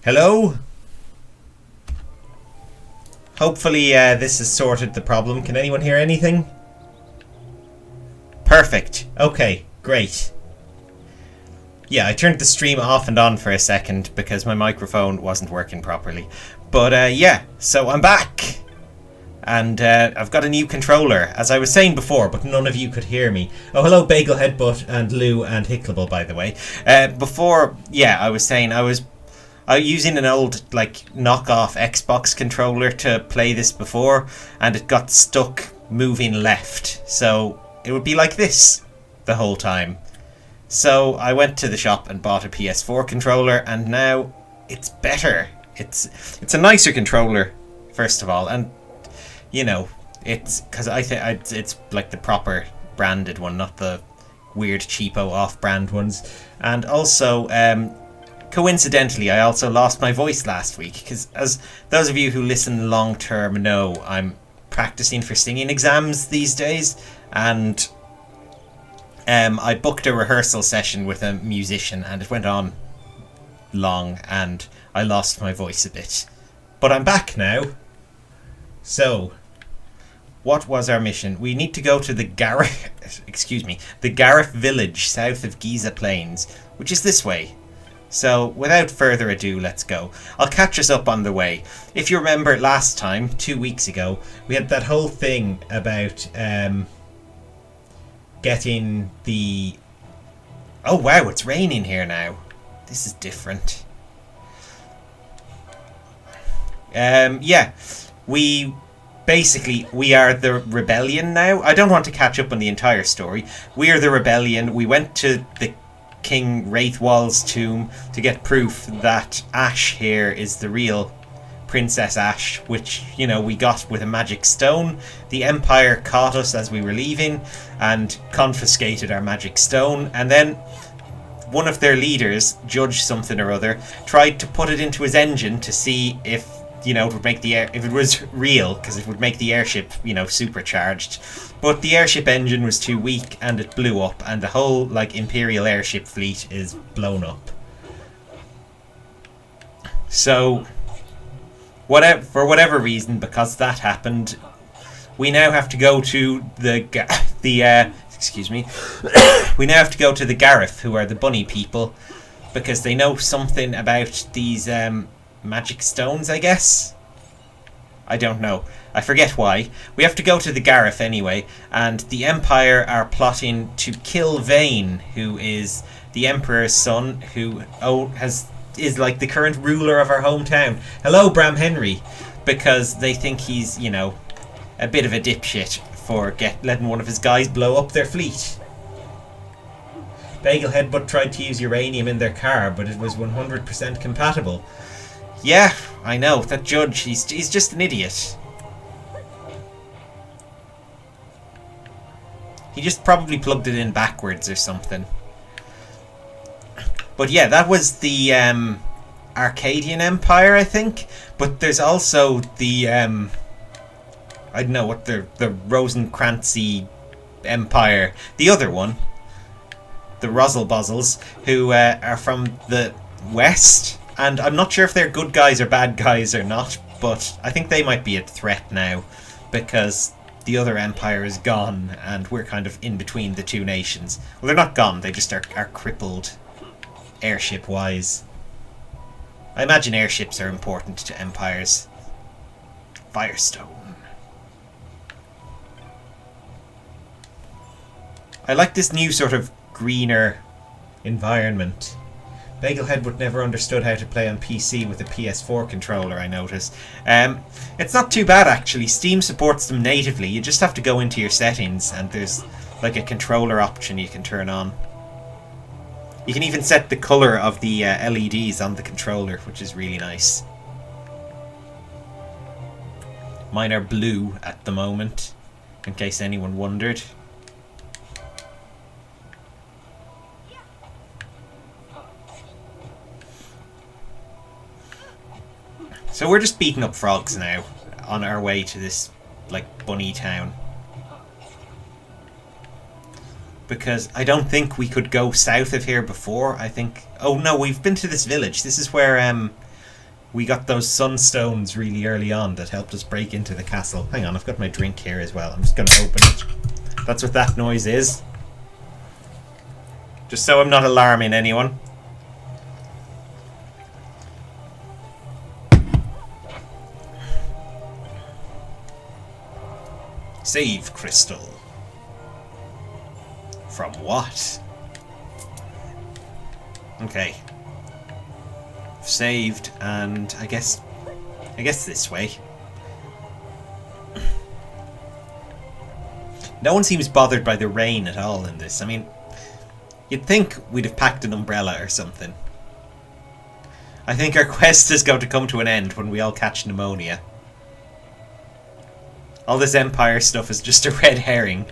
Hello? Hopefully this has sorted the problem. Can anyone hear anything? Perfect. Okay, great. Yeah, I turned the stream off and on for a second because my microphone wasn't working properly. But yeah, so I'm back. And I've got a new controller, as I was saying before, but none of you could hear me. Oh, hello, Bagel Headbutt and Lou and Hicklable, by the way. Before, yeah, I was saying I was using an old, knockoff Xbox controller to play this before, and it got stuck moving left. So it would be like this the whole time. So I went to the shop and bought a PS4 controller, and now it's better. It's a nicer controller, first of all, and you know, it's because I think it's like the proper branded one, not the weird cheapo off-brand ones. And also, coincidentally, I also lost my voice last week because, as those of you who listen long-term know, I'm practicing for singing exams these days, and I booked a rehearsal session with a musician, and it went on long, and I lost my voice a bit. But I'm back now. So, what was our mission? We need to go to the the Gareth village south of Giza Plains, which is this way. So, without further ado, let's go. I'll catch us up on the way. If you remember last time, 2 weeks ago, we had that whole thing about getting the... Oh wow, it's raining here now. This is different. Yeah, we are the rebellion now. I don't want to catch up on the entire story. We are the rebellion. We went to the King Wraithwall's tomb to get proof that Ash here is the real Princess Ash, which, you know, we got with a magic stone. The Empire caught us as we were leaving and confiscated our magic stone, and then one of their leaders, Judge something or other, tried to put it into his engine to see if, you know, it would make the air, if it was real, because it would make the airship, you know, supercharged. But the airship engine was too weak and it blew up, and the whole, Imperial airship fleet is blown up. So, for whatever reason, because that happened, we now have to go to excuse me. We now have to go to the Gareth, who are the bunny people, because they know something about these, magic stones, I guess? I don't know. I forget why. We have to go to the Gareth anyway, and the Empire are plotting to kill Vane, who is the Emperor's son, who is like the current ruler of our hometown. Hello, Bram Henry, because they think he's, you know, a bit of a dipshit for letting one of his guys blow up their fleet. Bagel Headbutt tried to use uranium in their car, but it was 100% compatible. Yeah, I know. That judge, he's just an idiot. He just probably plugged it in backwards or something. But yeah, that was the Arcadian Empire, I think. But there's also the I don't know what the Rosencrancy Empire, the other one, the Rosselbozzles, who are from the west. And I'm not sure if they're good guys or bad guys or not, but I think they might be a threat now, because the other empire is gone, and we're kind of in between the two nations. Well, they're not gone, they just are crippled, airship-wise. I imagine airships are important to empires. Firestone. I like this new sort of greener environment. Bagel Headbutt never understood how to play on PC with a PS4 controller, I notice. It's not too bad, actually. Steam supports them natively. You just have to go into your settings, and there's like a controller option you can turn on. You can even set the colour of the LEDs on the controller, which is really nice. Mine are blue at the moment, in case anyone wondered. So we're just beating up frogs now on our way to this, bunny town. Because I don't think we could go south of here before. I think... Oh no, we've been to this village. This is where we got those sunstones really early on that helped us break into the castle. Hang on, I've got my drink here as well. I'm just going to open it. That's what that noise is. Just so I'm not alarming anyone. Save crystal. From what? Okay. Saved, and I guess this way. No one seems bothered by the rain at all in this. I mean, you'd think we'd have packed an umbrella or something. I think our quest is going to come to an end when we all catch pneumonia. All this Empire stuff is just a red herring.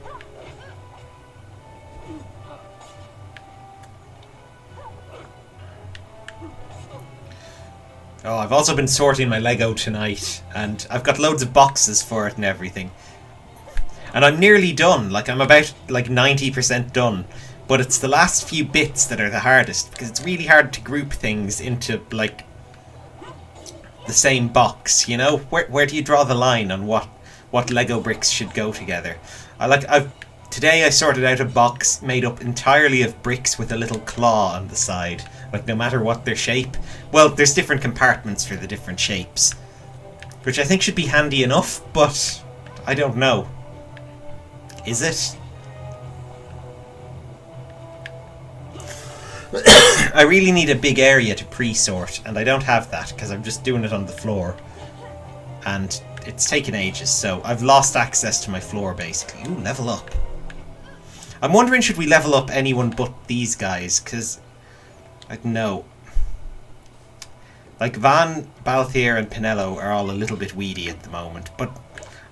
Oh, I've also been sorting my Lego tonight, and I've got loads of boxes for it and everything. And I'm nearly done, like I'm about like 90% done. But it's the last few bits that are the hardest, because it's really hard to group things into like the same box, you know? Where do you draw the line on what Lego bricks should go together? Today I sorted out a box made up entirely of bricks with a little claw on the side. Like, no matter what their shape. Well, there's different compartments for the different shapes. Which I think should be handy enough, but I don't know. Is it? I really need a big area to pre-sort, and I don't have that, because I'm just doing it on the floor. And it's taken ages, so I've lost access to my floor, basically. Ooh, level up. I'm wondering, should we level up anyone but these guys, because I don't know. Like, Van, Balthier, and Pinello are all a little bit weedy at the moment, but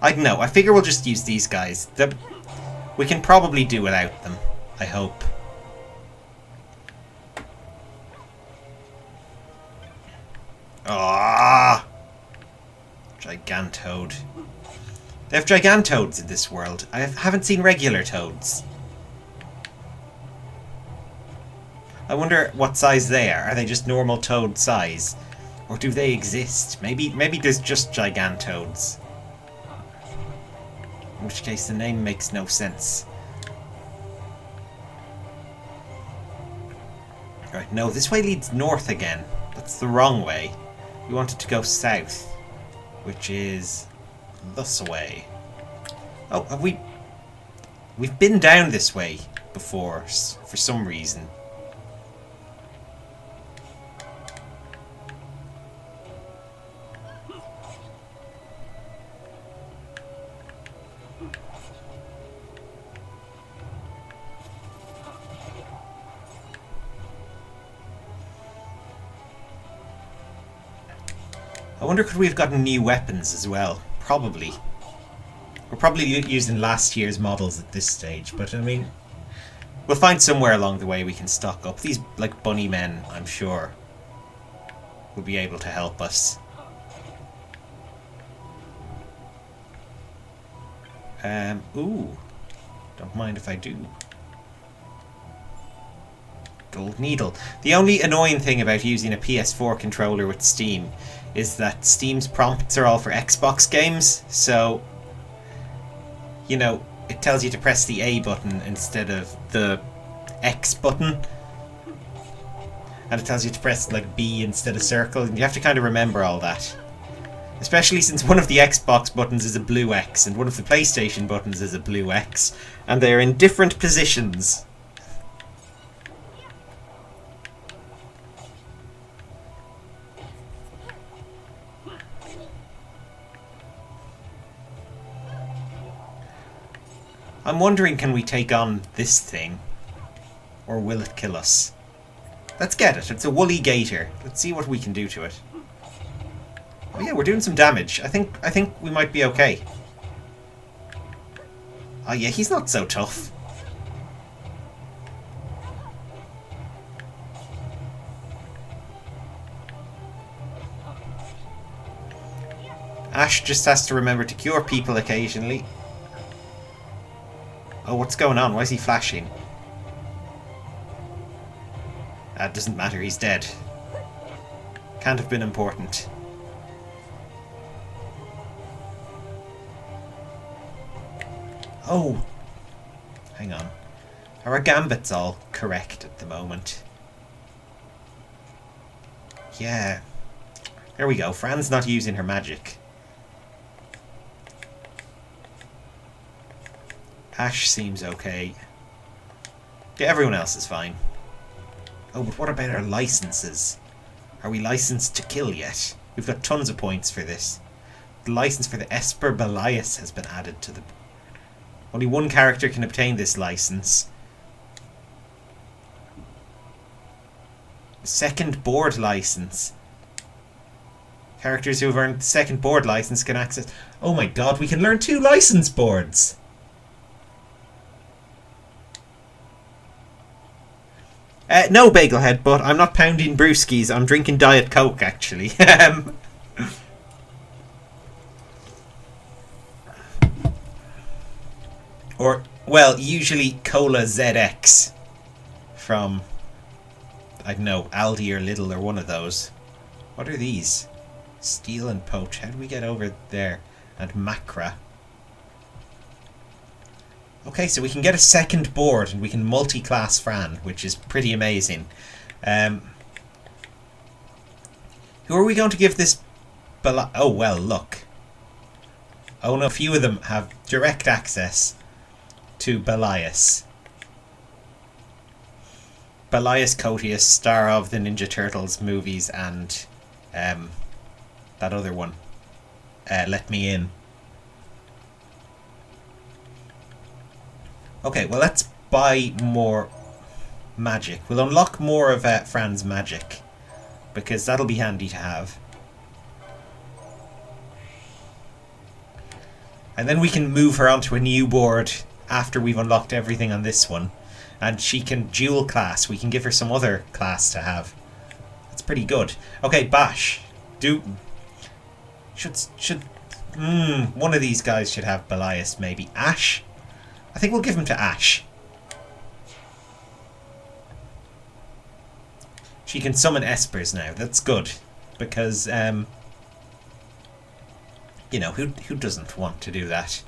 I don't know. I figure we'll just use these guys. We can probably do without them, I hope. Ah, Gigantode. They have Gigantodes in this world. I haven't seen regular toads. I wonder what size they are. Are they just normal toad size? Or do they exist? Maybe there's just Gigantodes. In which case the name makes no sense. Right, no, this way leads north again. That's the wrong way. We wanted to go south, which is this way. Oh, have we... We've been down this way before, for some reason. I wonder could we have gotten new weapons as well? Probably. We're probably using last year's models at this stage, but I mean, we'll find somewhere along the way we can stock up. These, like, bunny men, I'm sure, will be able to help us. Ooh. Don't mind if I do. Gold needle. The only annoying thing about using a PS4 controller with Steam is that Steam's prompts are all for Xbox games, so, you know, it tells you to press the A button instead of the X button. And it tells you to press, like, B instead of circle, and you have to kind of remember all that. Especially since one of the Xbox buttons is a blue X, and one of the PlayStation buttons is a blue X, and they're in different positions. I'm wondering, can we take on this thing? Or will it kill us? Let's get it. It's a woolly gator. Let's see what we can do to it. Oh yeah, we're doing some damage. I think we might be okay. Oh yeah, he's not so tough. Ash just has to remember to cure people occasionally. Oh, what's going on? Why is he flashing? That doesn't matter, he's dead. Can't have been important. Oh, hang on. Are our gambits all correct at the moment? Yeah. There we go. Fran's not using her magic. Ash seems okay. Yeah, everyone else is fine. Oh, but what about our licenses? Are we licensed to kill yet? We've got tons of points for this. The license for the Esper Belias has been added to the... Only one character can obtain this license. Second board license. Characters who have earned the second board license can access... Oh my god, we can learn 2 license boards! No, Bagelhead, but I'm not pounding brewskis. I'm drinking Diet Coke, actually. Or, well, usually Cola ZX from, I don't know, Aldi or Lidl or one of those. What are these? Steel and poach. How do we get over there? And macra. Okay, so we can get a second board and we can multi-class Fran, which is pretty amazing. Who are we going to give this... Oh, well, look. Oh no, a few of them have direct access to Belias. Belias Cotius, star of the Ninja Turtles movies and that other one. Let Me In. Okay, well, let's buy more magic. We'll unlock more of Fran's magic, because that'll be handy to have. And then we can move her onto a new board after we've unlocked everything on this one. And she can dual class. We can give her some other class to have. That's pretty good. Okay, Bash. One of these guys should have Belias, maybe. Ash? I think we'll give him to Ash. She can summon Espers now. That's good. Because, you know, who doesn't want to do that?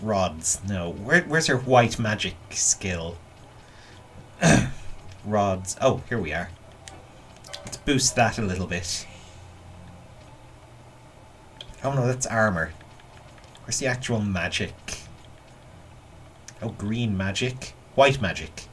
Rods. No. Where's her white magic skill? Rods. Oh, here we are. Let's boost that a little bit. Oh no, that's armor. Where's the actual magic? Oh, green magic. White magic.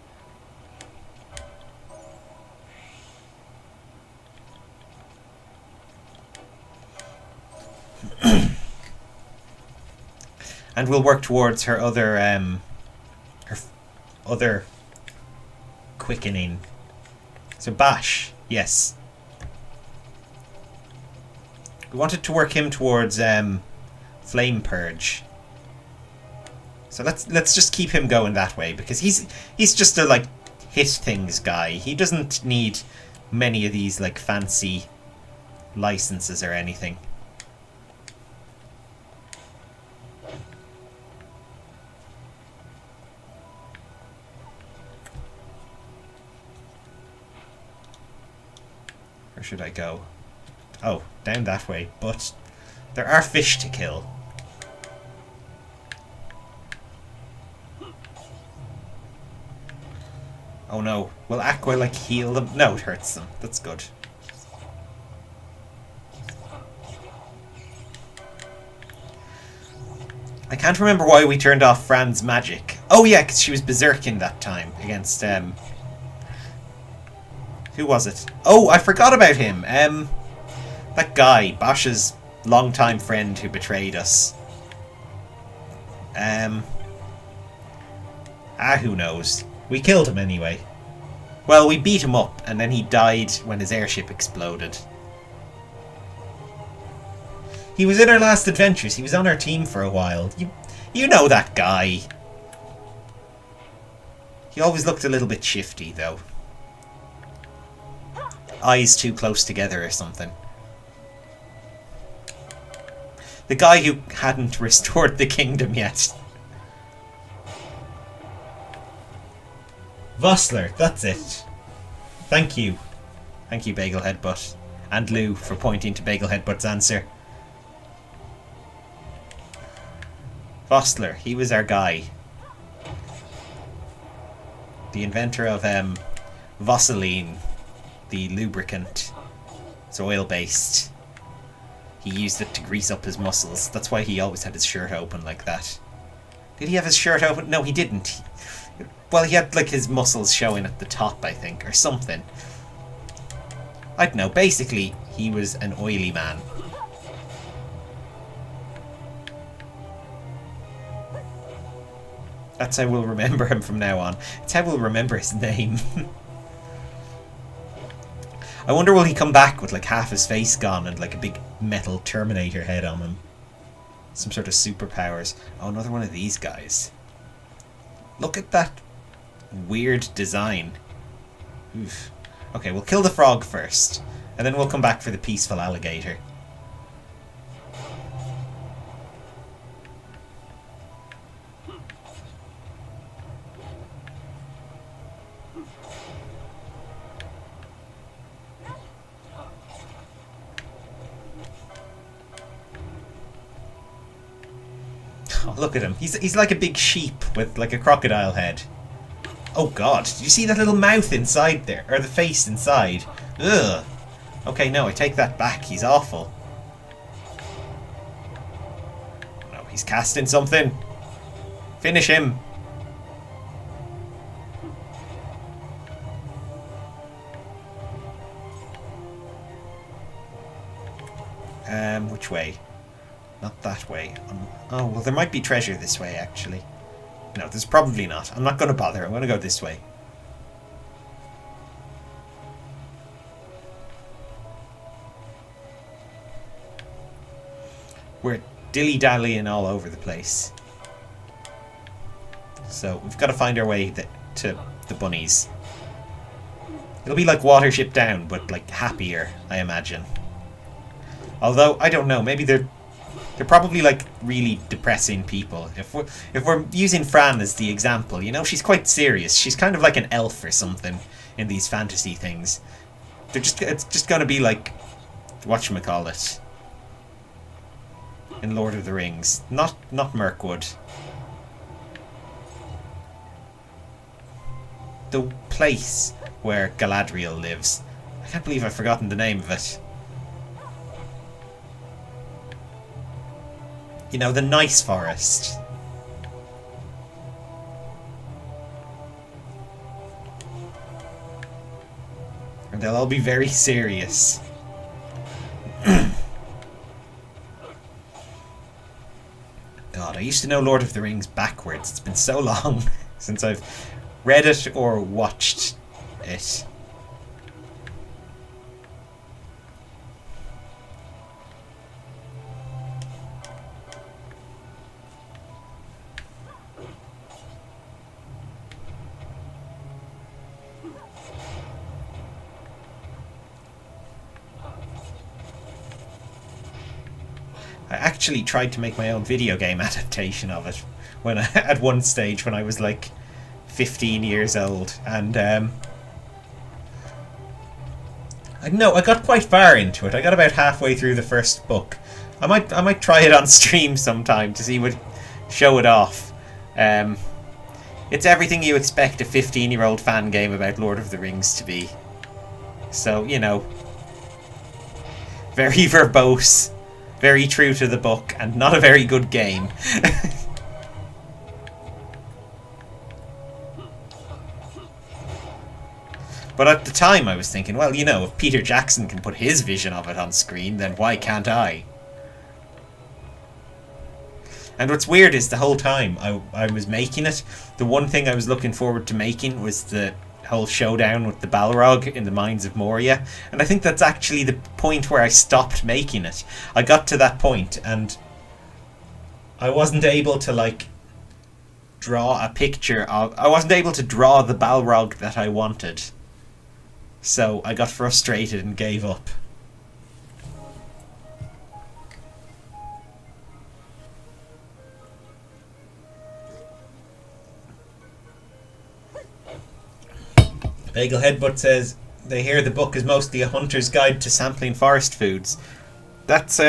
And we'll work towards her other quickening. So Bash, yes. We wanted to work him towards Flame Purge. So let's just keep him going that way, because he's just a like hit things guy. He doesn't need many of these like fancy licenses or anything. Where should I go? Oh, down that way, but there are fish to kill. Oh no, will Aqua like heal them? No, it hurts them. That's good. I can't remember why we turned off Fran's magic. Oh yeah, because she was berserking that time against who was it? Oh, I forgot about him. That guy, Bash's longtime friend who betrayed us. Who knows? We killed him anyway. Well, we beat him up, and then he died when his airship exploded. He was in our last adventures. He was on our team for a while. You know that guy. He always looked a little bit shifty, though. Eyes too close together or something. The guy who hadn't restored the kingdom yet. Vossler, that's it. Thank you. Thank you, Bagel Headbutt. And Lou for pointing to Bagel Headbutt's answer. Vossler, he was our guy. The inventor of Vaseline, the lubricant. It's oil-based. He used it to grease up his muscles. That's why he always had his shirt open like that. Did he have his shirt open? No, he didn't. Well, he had like his muscles showing at the top, I think, or something. I don't know. Basically, he was an oily man. That's how we'll remember him from now on. It's how we'll remember his name. I wonder will he come back with like half his face gone and like a big metal Terminator head on him. Some sort of superpowers. Oh, another one of these guys. Look at that weird design. Oof. Okay, we'll kill the frog first. And then we'll come back for the peaceful alligator. Oh, look at him. He's like a big sheep with like a crocodile head. Oh god, did you see that little mouth inside there? Or the face inside? Ugh. Okay, no, I take that back. He's awful. No, he's casting something. Finish him. Which way? Not that way. Oh, well, there might be treasure this way, actually. No, there's probably not. I'm not going to bother. I'm going to go this way. We're dilly-dallying all over the place. So, we've got to find our way to the bunnies. It'll be like Watership Down, but, like, happier, I imagine. Although, I don't know, maybe they're probably like really depressing people. If we're using Fran as the example, you know, she's quite serious. She's kind of like an elf or something in these fantasy things. It's just gonna be like whatchamacallit in Lord of the Rings. Not Mirkwood. The place where Galadriel lives. I can't believe I've forgotten the name of it. You know, the nice forest. And they'll all be very serious. God, I used to know Lord of the Rings backwards. It's been so long since I've read it or watched it. I actually tried to make my own video game adaptation of it when at one stage when I was like 15 years old, and I got quite far into it. I got about halfway through the first book. I might try it on stream sometime to see show it off. It's everything you expect a 15-year-old fan game about Lord of the Rings to be. So, you know, very verbose, very true to the book, and not a very good game. But at the time I was thinking, well, you know, if Peter Jackson can put his vision of it on screen, then why can't I? And what's weird is the whole time I was making it, the one thing I was looking forward to making was the whole showdown with the Balrog in the Mines of Moria. And I think that's actually the point where I stopped making it. I got to that point and I wasn't able to, like, draw a picture of... I wasn't able to draw the Balrog that I wanted. So I got frustrated and gave up. Bagel Headbutt says they hear the book is mostly a hunter's guide to sampling forest foods. That's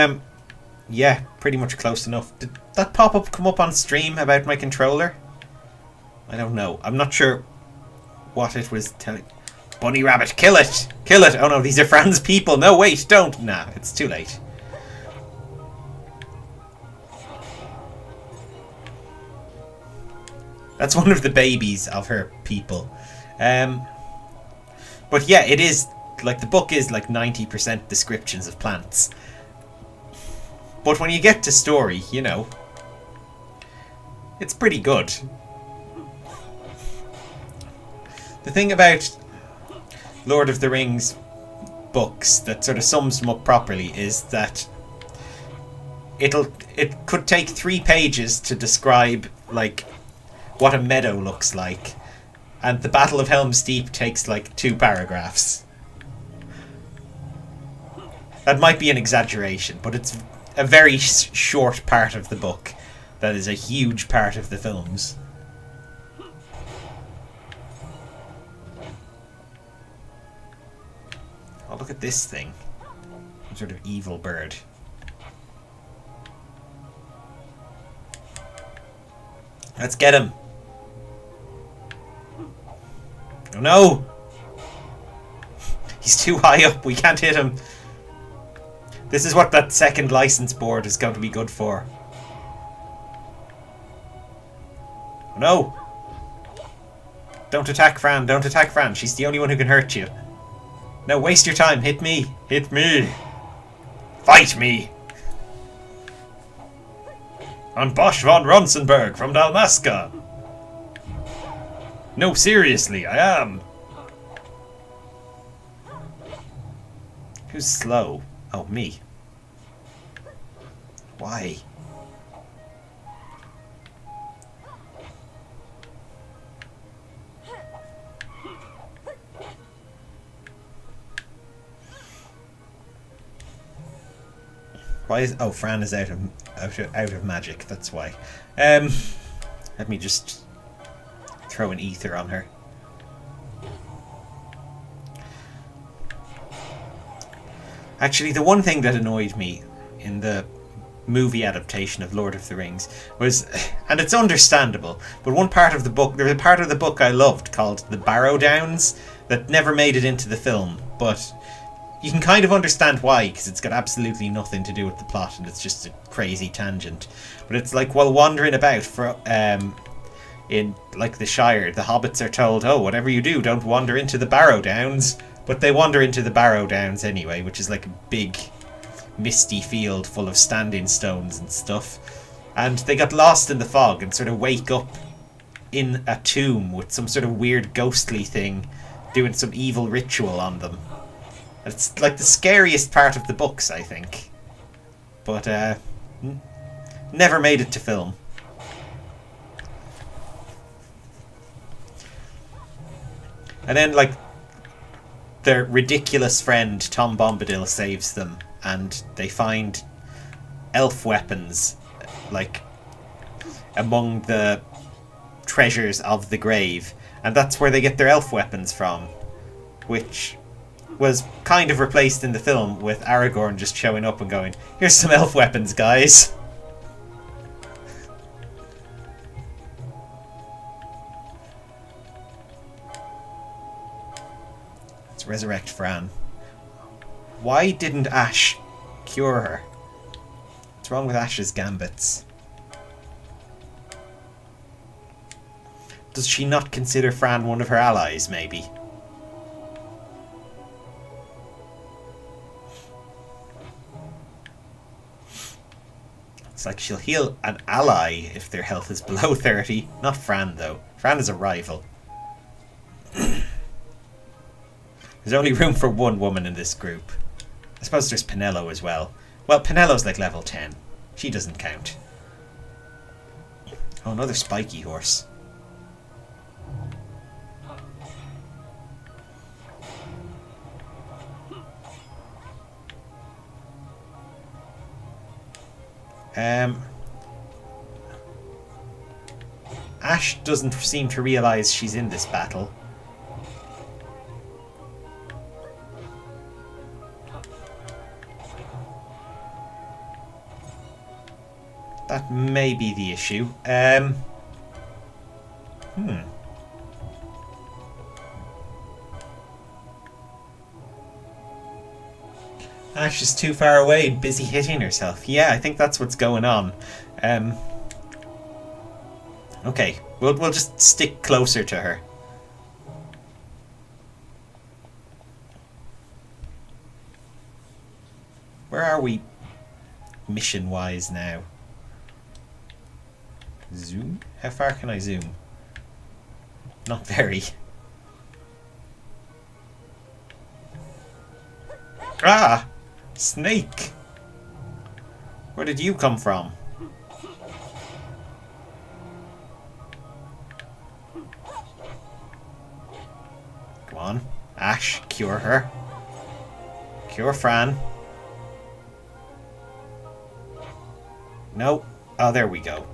Yeah, pretty much close enough. Did that pop-up come up on stream about my controller? I don't know. I'm not sure what it was telling. Bunny rabbit, kill it! Kill it! Oh no, these are Fran's people. No, wait, don't. Nah, it's too late. That's one of the babies of her people. But yeah, it is, like, the book is like 90% descriptions of plants. But when you get to story, you know, it's pretty good. The thing about Lord of the Rings books that sort of sums them up properly is that it could take 3 pages to describe, like, what a meadow looks like, and the Battle of Helm's Deep takes like 2 paragraphs. That might be an exaggeration, but it's a very short part of the book that is a huge part of the films. Oh, look at this thing. Some sort of evil bird. Let's get him. Oh no! He's too high up, we can't hit him. This is what that second license board is going to be good for. Oh no! Don't attack Fran, don't attack Fran. She's the only one who can hurt you. No, waste your time. Hit me. Hit me. Fight me. I'm Bosch von Ronsenberg from Dalmasca. No, seriously, I am. Who's slow? Oh, me. Why? Why is... Oh, Fran is out of magic, that's why. Let me just throw an ether on her. Actually, the one thing that annoyed me in the movie adaptation of Lord of the Rings was, and it's understandable, but one part of the book, there's a part of the book I loved called the Barrow Downs that never made it into the film, but you can kind of understand why, because it's got absolutely nothing to do with the plot and it's just a crazy tangent. But it's like, while wandering about for in like the Shire, the hobbits are told, oh, whatever you do, don't wander into the Barrow Downs. But they wander into the Barrow Downs anyway, which is like a big misty field full of standing stones and stuff. And they got lost in the fog and sort of wake up in a tomb with some sort of weird ghostly thing doing some evil ritual on them. It's like the scariest part of the books, I think. But never made it to film. And then, like, their ridiculous friend Tom Bombadil saves them, and they find elf weapons, like, among the treasures of the grave, and that's where they get their elf weapons from, which was kind of replaced in the film with Aragorn just showing up and going, here's some elf weapons, guys. Let's resurrect Fran. Why didn't Ash cure her? What's wrong with Ash's gambits? Does she not consider Fran one of her allies, maybe? It's like she'll heal an ally if their health is below 30. Not Fran, though. Fran is a rival. There's only room for one woman in this group. I suppose there's Penelo as well. Well, Penelo's like level 10. She doesn't count. Oh, another spiky horse. Ash doesn't seem to realise she's in this battle. That may be the issue. Ash is too far away, busy hitting herself. Yeah, I think that's what's going on. Okay, we'll just stick closer to her. Where are we mission-wise now? Zoom? How far can I zoom? Not very. Ah! Snake! Where did you come from? Come on. Ash, cure her. Cure Fran. No. Oh, there we go.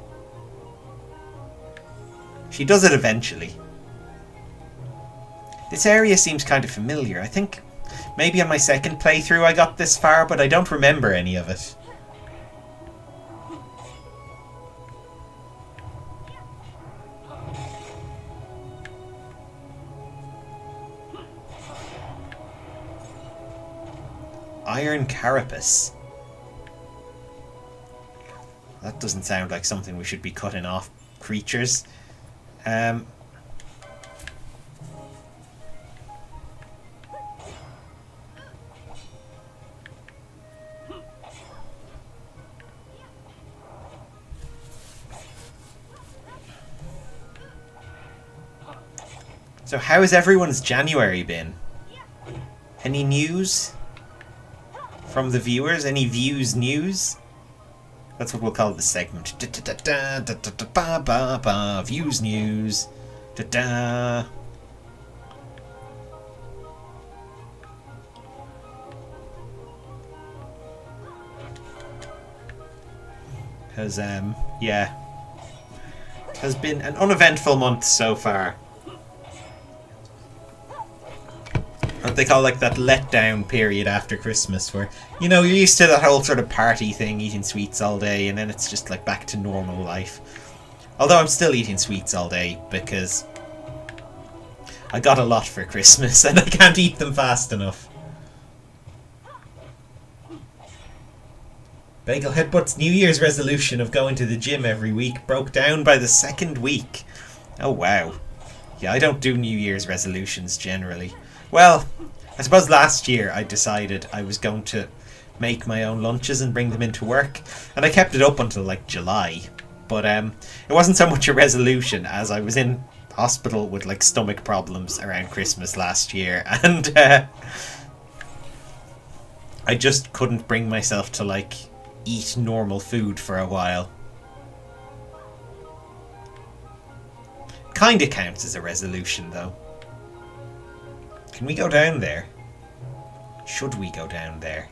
She does it eventually. This area seems kind of familiar. I think maybe on my second playthrough I got this far, but I don't remember any of it. Iron carapace. That doesn't sound like something we should be cutting off creatures. So how has everyone's January been? Any news from the viewers? Any views news? That's what we'll call this segment. Views news. Because, yeah. It has been an uneventful month so far. What they call like that letdown period after Christmas where, you know, you're used to that whole sort of party thing, eating sweets all day, and then it's just like back to normal life. Although I'm still eating sweets all day because I got a lot for Christmas and I can't eat them fast enough. Bagel Headbutt's New Year's resolution of going to the gym every week broke down by the second week. Oh wow. Yeah, I don't do New Year's resolutions generally. Well, I suppose last year I decided I was going to make my own lunches and bring them into work, and I kept it up until like July. But it wasn't so much a resolution as I was in hospital with like stomach problems around Christmas last year, and I just couldn't bring myself to like eat normal food for a while. Kinda counts as a resolution though. Can we go down there? Should we go down there?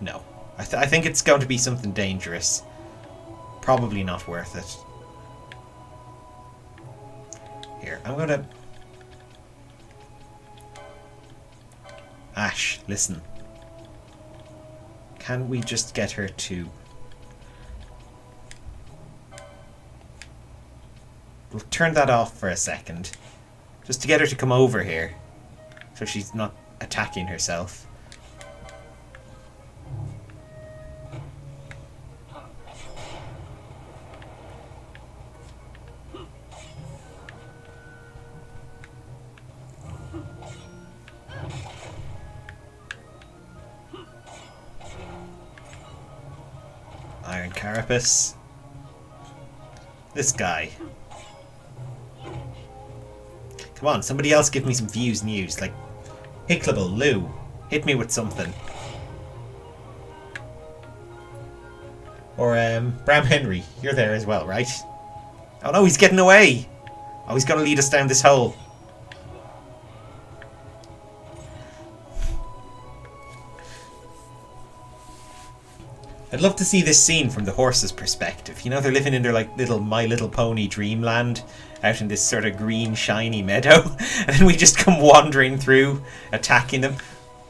No. I think it's going to be something dangerous. Probably not worth it. Here, I'm gonna... Ash, listen. Can we just get her to... We'll turn that off for a second. Just to get her to come over here. So she's not attacking herself. Iron carapace. This guy. Come on, somebody else give me some views news. Like, Hicklable, Lou, hit me with something. Or, Bram Henry, you're there as well, right? Oh no, he's getting away! Oh, he's gonna lead us down this hole. I'd love to see this scene from the horse's perspective. You know, they're living in their like little My Little Pony dreamland out in this sort of green shiny meadow, and then we just come wandering through, attacking them.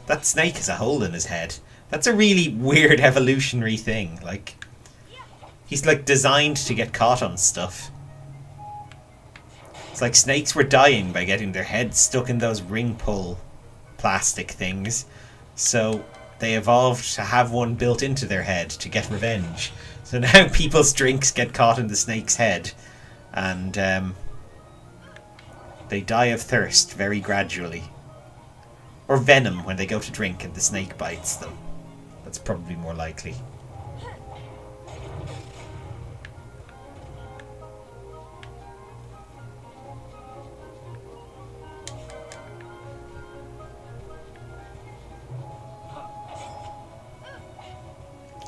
That snake has a hole in his head. That's a really weird evolutionary thing. Like, he's like designed to get caught on stuff. It's like snakes were dying by getting their heads stuck in those ring pull plastic things. So they evolved to have one built into their head to get revenge. So now people's drinks get caught in the snake's head. And they die of thirst very gradually. Or venom when they go to drink and the snake bites them. That's probably more likely.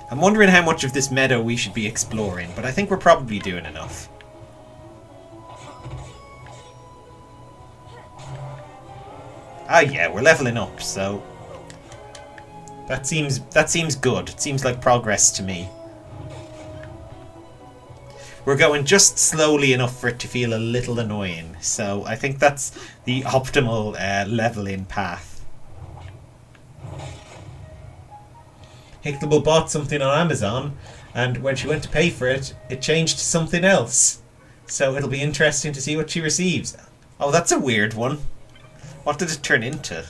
I'm wondering how much of this meadow we should be exploring, but I think we're probably doing enough. Ah yeah, we're leveling up, so that seems good. It seems like progress to me. We're going just slowly enough for it to feel a little annoying, so I think that's the optimal leveling path. Hickable bought something on Amazon, and when she went to pay for it, it changed to something else. So it'll be interesting to see what she receives. Oh, that's a weird one. What did it turn into?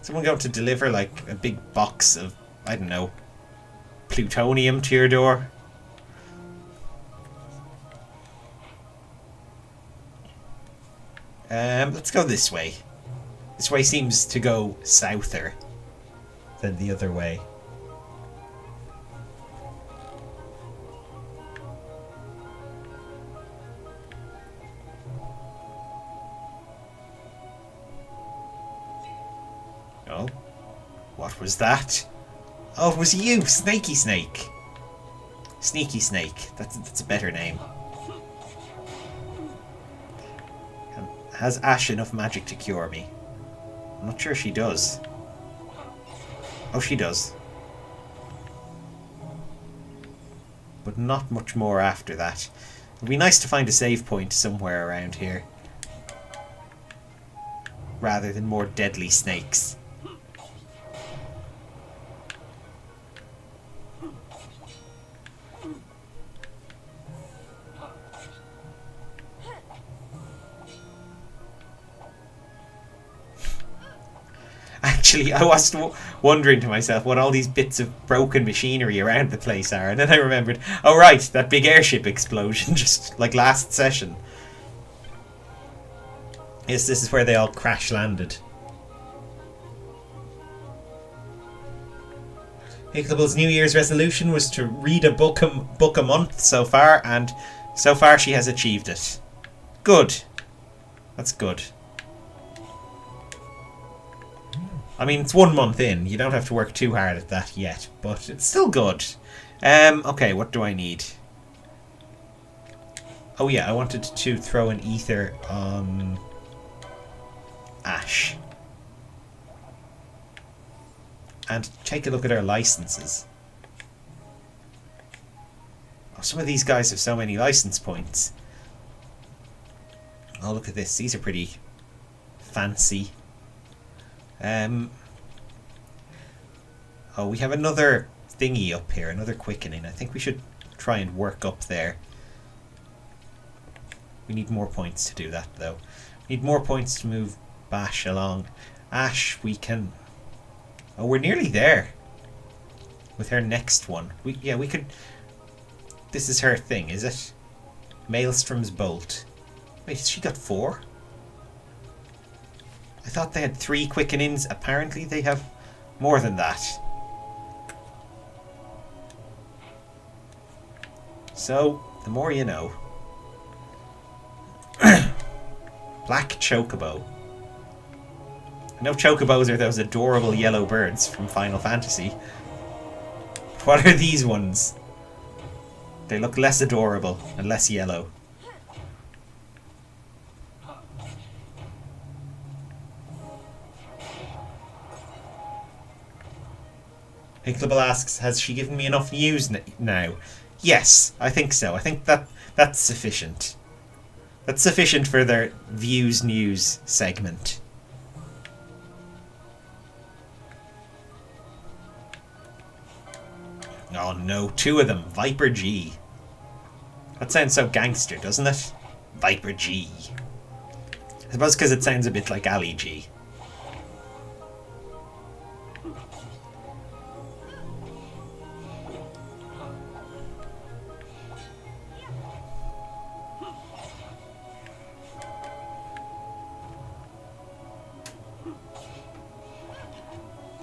Someone going to deliver like a big box of, I don't know, plutonium to your door? Let's go this way. This way seems to go souther than the other way. Oh, what was that? Oh, it was you, Snaky Snake. Sneaky Snake. That's a better name. Has Ash enough magic to cure me? I'm not sure she does. Oh, she does. But not much more after that. It'd be nice to find a save point somewhere around here. Rather than more deadly snakes. Actually, I was wondering to myself what all these bits of broken machinery around the place are, and then I remembered, oh right, that big airship explosion just like last session. Yes, this is where they all crash landed. Hickable's New Year's resolution was to read a book a month so far, and so far she has achieved it. Good. That's good. I mean, it's 1 month in. You don't have to work too hard at that yet, but it's still good. Okay, what do I need? Oh yeah, I wanted to throw an ether on Ash. And take a look at our licenses. Oh, some of these guys have so many license points. Oh, look at this. These are pretty fancy. Oh, we have another thingy up here, another quickening. I think we should try and work up there. We need more points to do that, though. We need more points to move Bash along. Ash, we can... Oh, we're nearly there. With her next one. We could... This is her thing, is it? Maelstrom's Bolt. Wait, she got 4? I thought they had 3 quickenings. Apparently they have more than that. So, the more you know. Black Chocobo. I know chocobos are those adorable yellow birds from Final Fantasy. What are these ones? They look less adorable and less yellow. Hickable asks, has she given me enough news now? Yes, I think so. I think that's sufficient. That's sufficient for their Views News segment. Oh no, two of them. Viper G. That sounds so gangster, doesn't it? Viper G. I suppose because it sounds a bit like Ali G.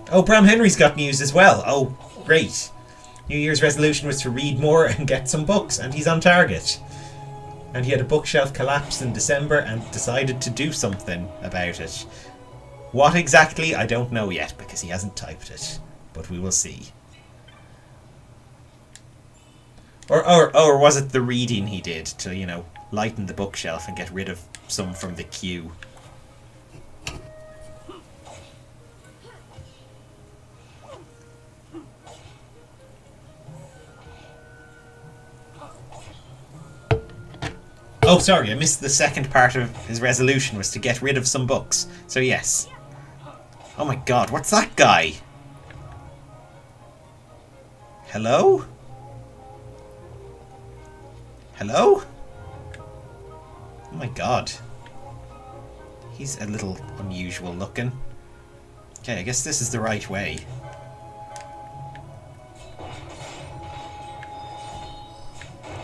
Oh, Bram Henry's got news as well. Oh, great. New Year's resolution was to read more and get some books, and he's on target. And he had a bookshelf collapse in December and decided to do something about it. What exactly, I don't know yet, because he hasn't typed it. But we will see. Or was it the reading he did to, you know, lighten the bookshelf and get rid of some from the queue? Oh, sorry, I missed the second part of his resolution was to get rid of some books. So yes. Oh my god, what's that guy? Hello? Hello? Oh my god. He's a little unusual looking. Okay, I guess this is the right way.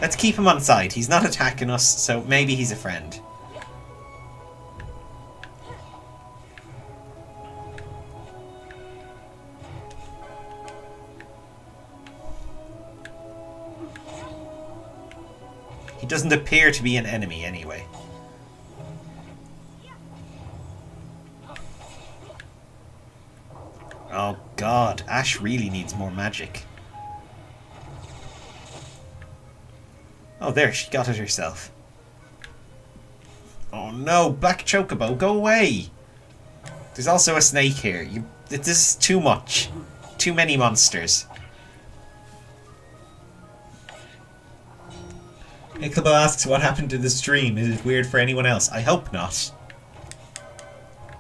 Let's keep him on side. He's not attacking us, so maybe he's a friend. He doesn't appear to be an enemy anyway. Oh god, Ash really needs more magic. Oh, there, she got it herself. Oh no, Black Chocobo, go away! There's also a snake here. This is too much. Too many monsters. Icklebo asks what happened to the stream. Is it weird for anyone else? I hope not.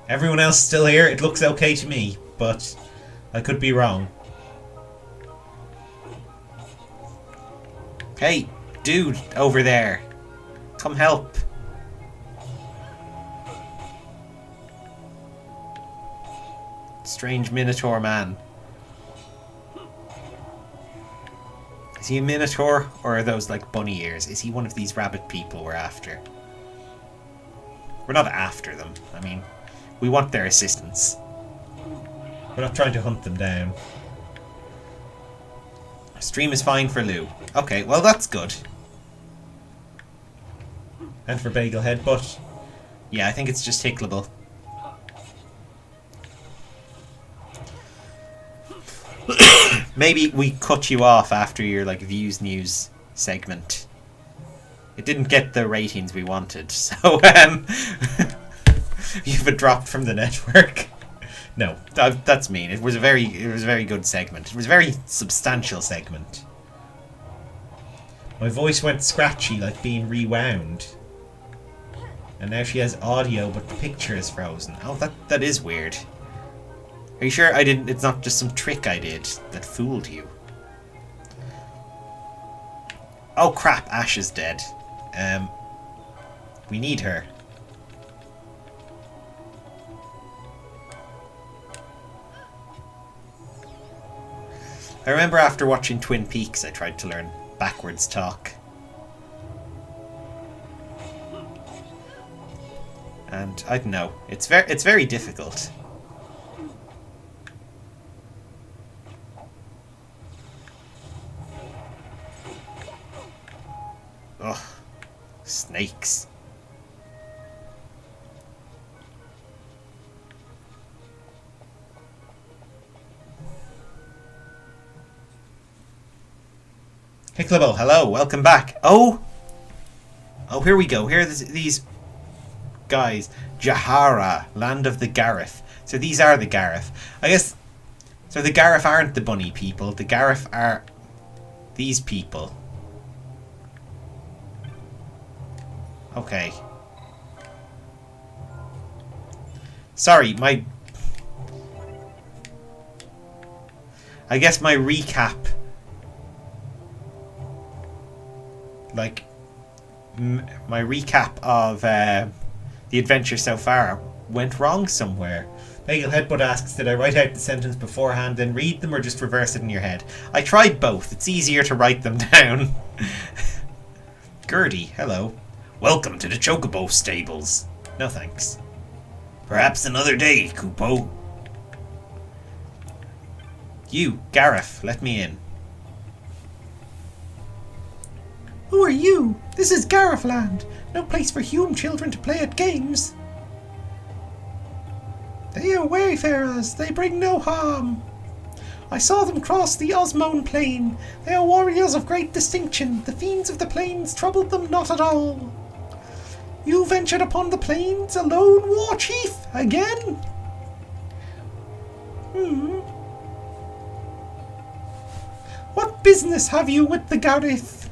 Everyone else still here? It looks okay to me, but I could be wrong. Hey! Dude, over there. Come help. Strange Minotaur man. Is he a Minotaur? Or are those like bunny ears? Is he one of these rabbit people we're after? We're not after them. I mean, we want their assistance. We're not trying to hunt them down. Stream is fine for Lou. Okay, well that's good. And for Bagelhead, but yeah, I think it's just tickleable. Maybe we cut you off after your like views news segment. It didn't get the ratings we wanted, so you've been dropped from the network. No, that's mean. It was a very good segment. It was a very substantial segment. My voice went scratchy like being rewound. And now she has audio, but the picture is frozen. Oh, that is weird. Are you sure I didn't? It's not just some trick I did that fooled you. Oh crap! Ash is dead. We need her. I remember after watching Twin Peaks, I tried to learn backwards talk. And I don't know. It's very difficult. Ugh, snakes. Hicklebo, hello, welcome back. Oh, here we go. Here are these guys. Jahara, land of the Garif. So these are the Garif. I guess. So the Garif aren't the bunny people. The Garif are these people. Okay. Sorry, I guess my recap like, my recap of the adventure so far went wrong somewhere. Bagel Headbutt asks, did I write out the sentence beforehand then read them, or just reverse it in your head? I tried both. It's easier to write them down. Gertie, hello. Welcome to the Chocobo stables. No thanks. Perhaps another day, Kupo. You, Gareth, let me in. Who are you? This is Garethland. No place for human children to play at games. They are wayfarers. They bring no harm. I saw them cross the Osmone plain. They are warriors of great distinction. The fiends of the plains troubled them not at all. You ventured upon the plains, a lone war chief, again? What business have you with the Gareth?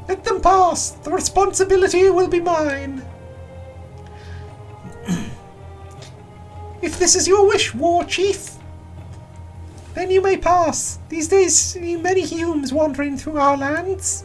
Let them pass. The responsibility will be mine. If this is your wish, war chief, then you may pass. These days see many humans wandering through our lands.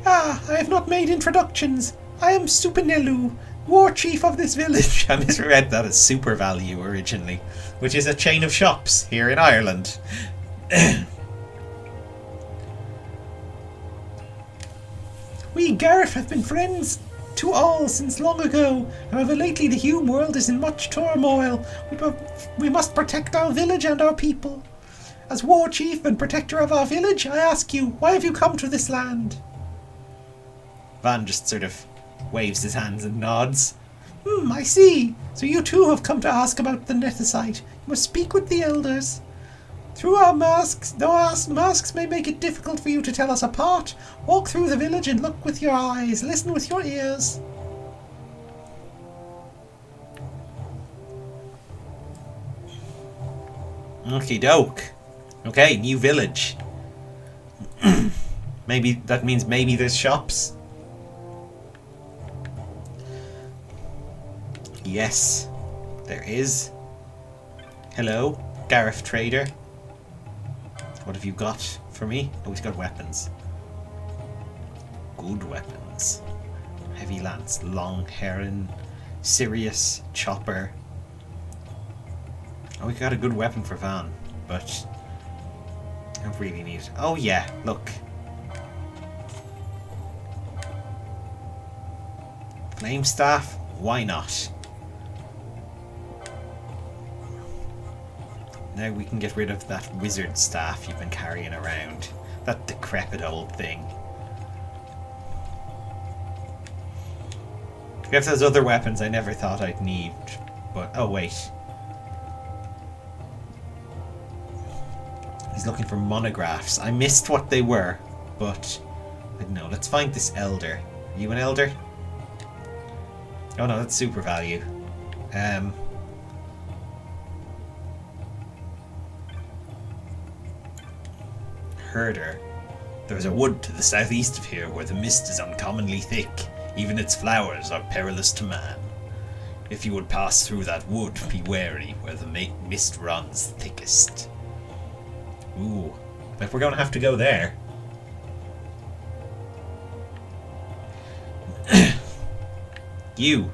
I have not made introductions. I am Supinelu, war chief of this village. I misread that as Super Value originally, which is a chain of shops here in Ireland. We Gareth have been friends to all since long ago. However, lately the Hume world is in much turmoil. We must protect our village and our people. As war chief and protector of our village, I ask you, why have you come to this land? Van just sort of waves his hands and nods. I see. So you too have come to ask about the Nethicite. You must speak with the elders. Through our masks, though our masks may make it difficult for you to tell us apart, walk through the village and look with your eyes, listen with your ears. Okie doke. Okay, new village. Maybe that means maybe there's shops. Yes, there is. Hello, Gareth Trader. What have you got for me? Oh, he's got weapons. Good weapons. Heavy lance, long heron, Sirius, chopper. Oh, we got a good weapon for Van, but I don't really need it. Oh yeah, look. Flame staff? Why not? Now we can get rid of that wizard staff you've been carrying around. That decrepit old thing. We have those other weapons I never thought I'd need. But, oh wait. He's looking for monographs. I missed what they were, but I don't know. Let's find this elder. Are you an elder? Oh no, that's super value. Herder. There's a wood to the southeast of here where the mist is uncommonly thick. Even its flowers are perilous to man. If you would pass through that wood, be wary where the mist runs thickest. Ooh, but we're going to have to go there. You.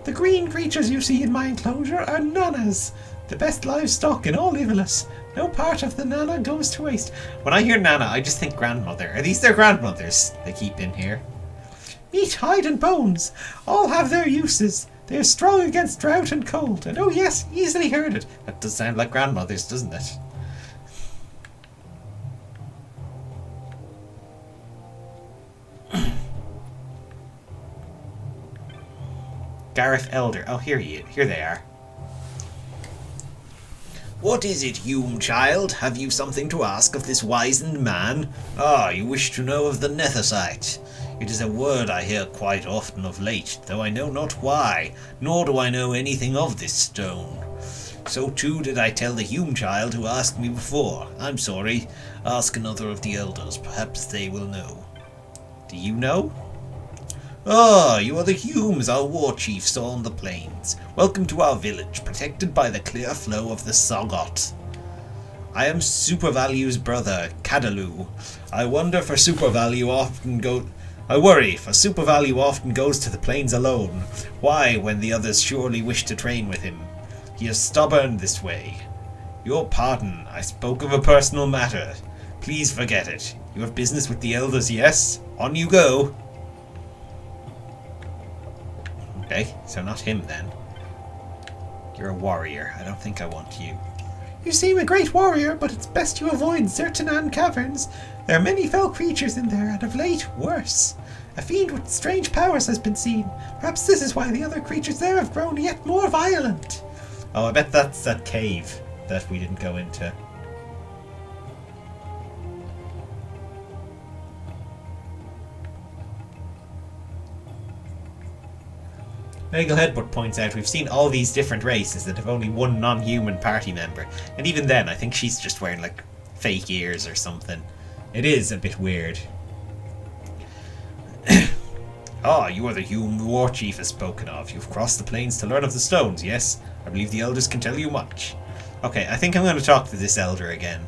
The green creatures you see in my enclosure are nanas, the best livestock in all Ivilus. No part of the nana goes to waste. When I hear nana, I just think grandmother. Are these their grandmothers they keep in here? Meat, hide and bones, all have their uses. They are strong against drought and cold, and oh yes, easily herded. That does sound like grandmothers, doesn't it? Gareth Elder. Oh, here they are. What is it, Hume child? Have you something to ask of this wizened man? Ah, you wish to know of the Nethicite. It is a word I hear quite often of late, though I know not why, nor do I know anything of this stone. So too did I tell the Hume child who asked me before. I'm sorry. Ask another of the elders. Perhaps they will know. Do you know? Ah, you are the Humes our war chief saw on the plains. Welcome to our village, protected by the clear flow of the Sogot. I am Supervalue's brother, Cadaloo. I worry, for Supervalue often goes to the plains alone. Why, when the others surely wish to train with him? He is stubborn this way. Your pardon, I spoke of a personal matter. Please forget it. You have business with the elders, yes? On you go. Okay, so not him then. You're a warrior. I don't think I want you. You seem a great warrior, but it's best you avoid Zertanan caverns. There are many fell creatures in there, and of late, worse. A fiend with strange powers has been seen. Perhaps this is why the other creatures there have grown yet more violent. Oh, I bet that's that cave that we didn't go into. Nagel Headbutt points out we've seen all these different races that have only one non-human party member, and even then I think she's just wearing like fake ears or something. It is a bit weird. Ah, you are the Hume the war chief has spoken of. You've crossed the plains to learn of the stones, yes? I believe the elders can tell you much. Okay, I think I'm going to talk to this elder again.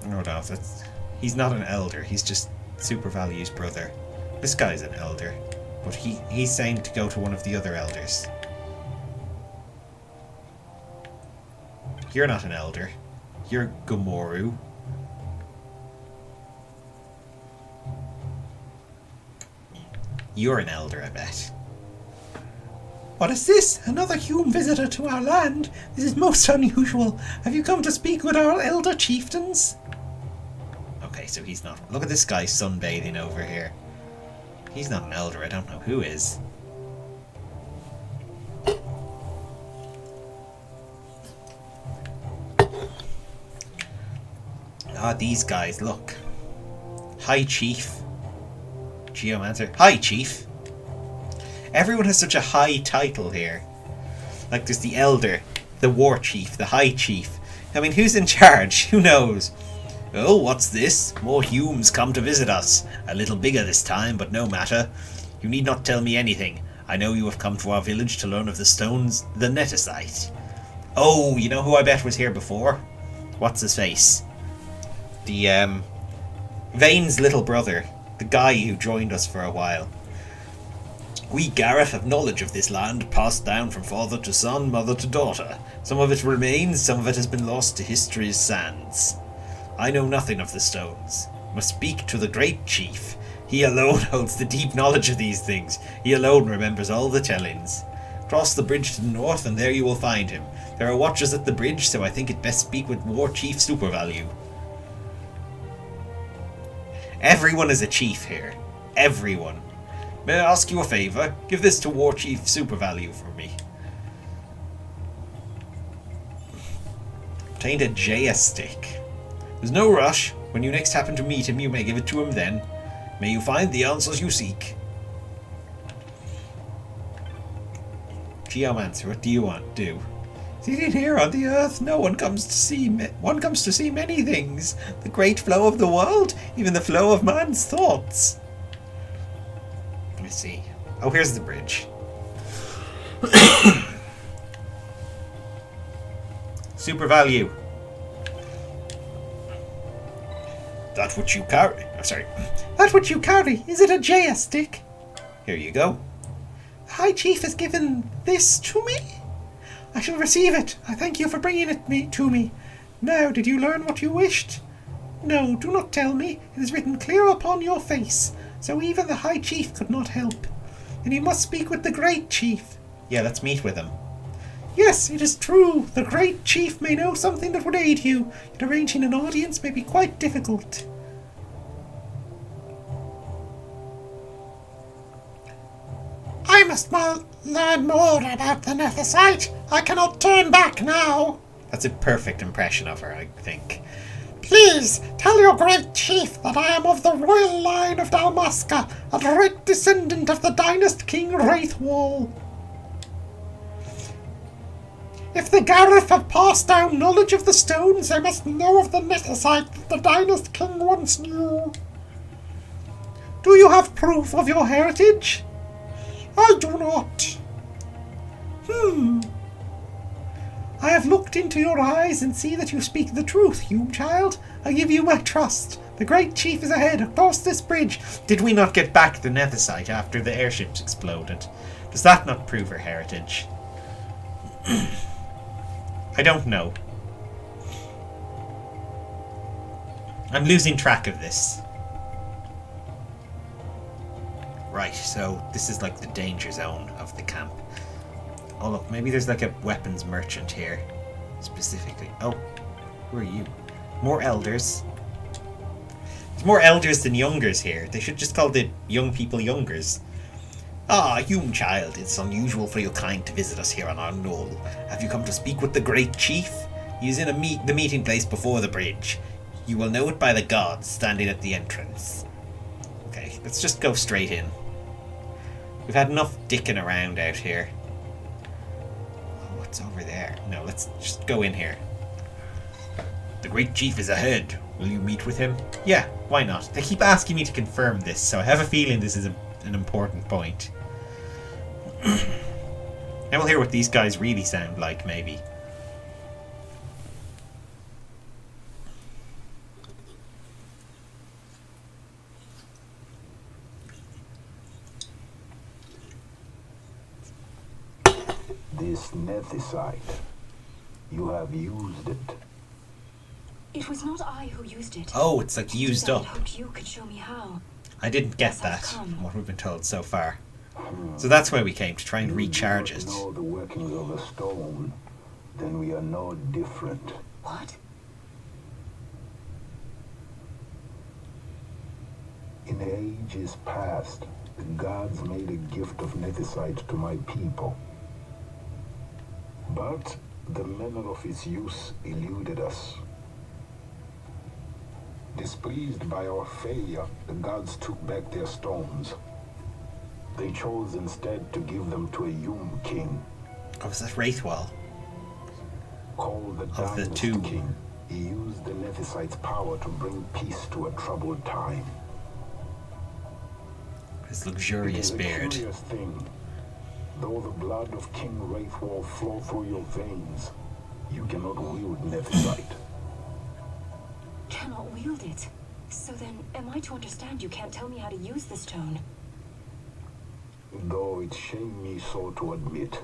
No, he's not an elder, he's just Supervalue's brother. This guy's an elder, but he's saying to go to one of the other elders. You're not an elder. You're Gomoru. You're an elder, I bet. What is this? Another Hume visitor to our land? This is most unusual. Have you come to speak with our elder chieftains? Okay, so he's not. Look at this guy sunbathing over here. He's not an elder. I don't know who is. Ah, these guys, look. High Chief. Geomancer. Hi, Chief. Everyone has such a high title here. Like there's the Elder, the War Chief, the High Chief. I mean, who's in charge? Who knows? Oh, what's this? More Humes come to visit us. A little bigger this time, but no matter. You need not tell me anything. I know you have come to our village to learn of the stones, the Netesite. Oh, you know who I bet was here before? What's his face? The, Vane's little brother. The guy who joined us for a while. We Gareth have knowledge of this land, passed down from father to son, mother to daughter. Some of it remains, some of it has been lost to history's sands. I know nothing of the stones. Must speak to the great chief. He alone holds the deep knowledge of these things. He alone remembers all the tellings. Cross the bridge to the north and there you will find him. There are watchers at the bridge, so I think it best speak with War Chief Supervalue. Everyone is a chief here. Everyone. May I ask you a favour? Give this to War Chief Supervalue for me. Obtained a JS stick. There's no rush. When you next happen to meet him, you may give it to him then. May you find the answers you seek. Geomancer, what do you want to do? Sitting here on the earth, no one comes to see one comes to see many things. The great flow of the world, even the flow of man's thoughts. Let me see. Oh, here's the bridge. Supervalue. That which you carry. Oh, sorry. That which you carry. Is it a JS stick? Here you go. The High Chief has given this to me? I shall receive it. I thank you for bringing it to me. Now, did you learn what you wished? No, do not tell me. It is written clear upon your face, so even the High Chief could not help. And you must speak with the Great Chief. Yeah, let's meet with him. Yes, it is true. The Great Chief may know something that would aid you, yet arranging an audience may be quite difficult. I must learn more about the Netesite. I cannot turn back now. That's a perfect impression of her, I think. Please, tell your great chief that I am of the royal line of Dalmasca, a direct descendant of the dynast King Wraithwall. If the Gareth have passed down knowledge of the stones, they must know of the Nethersite that the dynast king once knew. Do you have proof of your heritage? I do not. I have looked into your eyes and see that you speak the truth, Hume child. I give you my trust. The great chief is ahead across this bridge. Did we not get back the Nethersite after the airships exploded? Does that not prove her heritage? I don't know. I'm losing track of this. Right, so this is like the danger zone of the camp. Oh look, maybe there's like a weapons merchant here. Specifically. Oh, who are you? More elders. There's more elders than youngers here. They should just call the young people youngers. Ah, Hume child, it's unusual for your kind to visit us here on our knoll. Have you come to speak with the great chief? He is in the meeting place before the bridge. You will know it by the guards standing at the entrance. Okay, let's just go straight in. We've had enough dicking around out here. Oh, what's over there? No, let's just go in here. The great chief is ahead. Will you meet with him? Yeah, why not? They keep asking me to confirm this, so I have a feeling this is an important point. Now we'll hear what these guys really sound like, maybe. This Nethersite, you have used it. It was not I who used it. Oh, it's like used up. I hoped you could show me how. I didn't get that from what we've been told so far. So that's why we came, to try and recharge it. If you know the workings of a stone, then we are no different. What? In ages past, the gods made a gift of Nethersite to my people. But the manner of its use eluded us. Displeased by our failure, the gods took back their stones. They chose instead to give them to a Yum king. Oh, is that Wraithwall? Called the Of the Dynast two. King, he used the Nethersite's power to bring peace to a troubled time. His luxurious It is beard. a curious thing. Though the blood of King Wraithwall flow through your veins, you cannot wield Nethersite. Cannot wield it. So then, am I to understand you can't tell me how to use the stone? Though it shame me so to admit,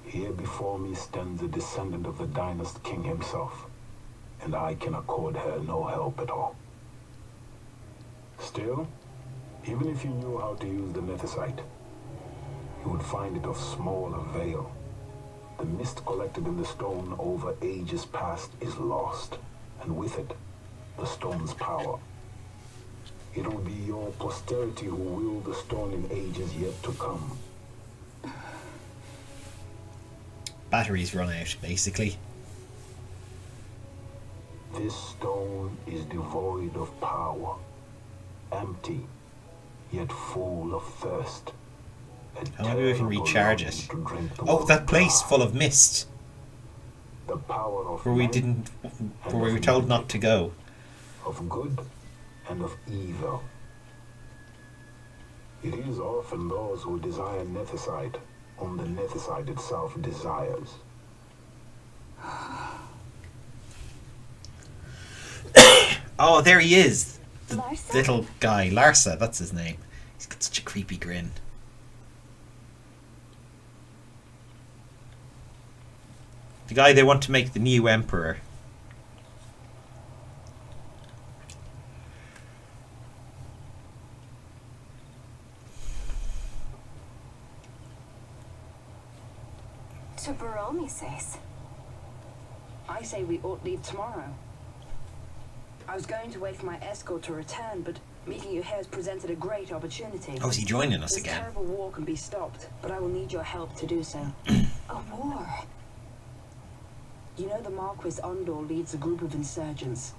here before me stands a descendant of the Dynast King himself, and I can accord her no help at all. Still, even if you knew how to use the Nethersite, you would find it of small avail. The mist collected in the stone over ages past is lost, and with it, the stone's power. It will be your posterity who wield the stone in ages yet to come. Batteries run out, basically. This stone is devoid of power, empty, yet full of thirst. How maybe we can recharge it. Oh, Oh, that place full of mist, The power of where we man didn't, and where we of were told not magic, to go. of good and of evil. It is often those who desire Nethersite whom the Nethersite itself desires. Oh, there he is. The Larsa? little guy. Larsa, that's his name. He's got such a creepy grin. The guy they want to make the new emperor. To Baromi says. I say we ought leave tomorrow. I was going to wait for my escort to return, but meeting you here has presented a great opportunity. Oh, is he joining us This again? terrible war can be stopped, but I will need your help to do so. A war. You know the Marquis Undor leads a group of insurgents.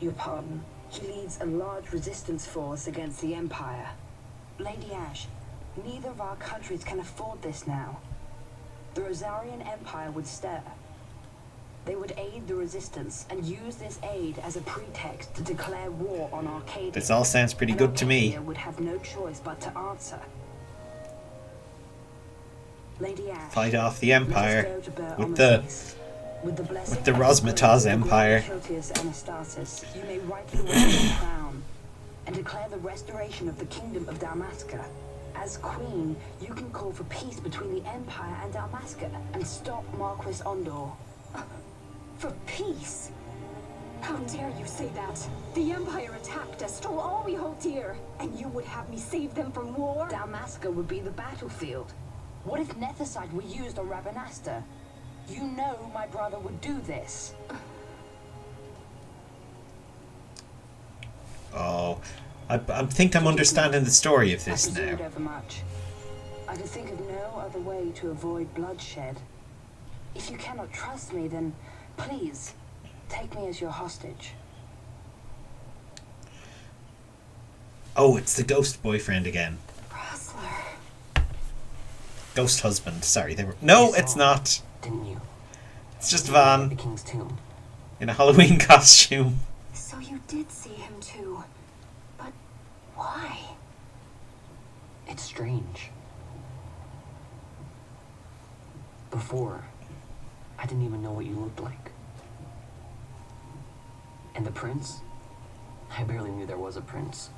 Your pardon. He leads a large resistance force against the Empire. Lady Ash, neither of our countries can afford this now. The Rosarian Empire would stir. They would aid the resistance and use this aid as a pretext to declare war on Arcadia. This all sounds pretty And good to me. Arcadia would have no choice but to answer. Lady Ash, Fight off the Empire let us go to Ber with the Omasis. With the blessing with the of Rosmataz the Empire. Hiltius Anastasis, you may rightly wear your crown and declare the restoration of the kingdom of Dalmasca. As queen, you can call for peace between the Empire and Dalmasca and stop Marquis Ondor. For peace? How dare you say that? The Empire attacked us, stole all we hold dear, and you would have me save them from war? Dalmasca would be the battlefield. What if Nethicite were used on Rabanasta? You know my brother would do this. Oh, I think I'm understanding the story of this I presumed now. overmuch. I could think of no other way to avoid bloodshed. If you cannot trust me, then please take me as your hostage. Oh, it's the ghost boyfriend again. Rosler. Ghost husband. Sorry, they were. No, You it's saw, not. didn't you? It's just The Van King's tomb. in a Halloween costume. So you did see him too. But why? It's strange. Before, I didn't even know what you looked like. And the prince? I barely knew there was a prince.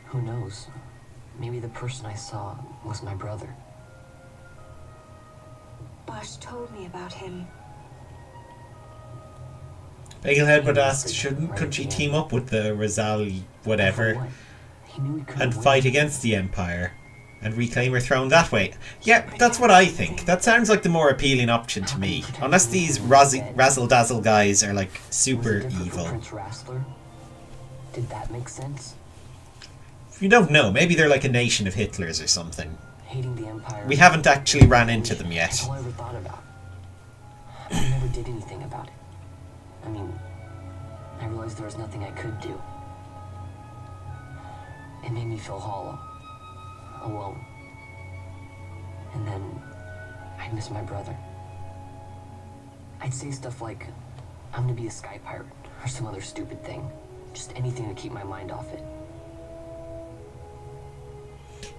Who knows? Maybe the person I saw was my brother. Bosch told me about him. Bagelhead would ask, could she team up with the Razali For whatever what? He knew he couldn't and win. fight against the Empire and reclaim her throne that way? Yeah, that's what I think. That sounds like the more appealing option to me. Unless these razzle dazzle guys are like Was it super different for evil. Prince Rassler? Did that make sense? You don't know. Maybe they're like a nation of Hitlers or something. Hating the Empire. We haven't actually ran into them yet. That's all I ever thought about. I never did anything about it. I mean, I realized there was nothing I could do. It made me feel hollow, alone. And then I'd miss my brother. I'd say stuff like, I'm gonna be a sky pirate, or some other stupid thing. Just anything to keep my mind off it.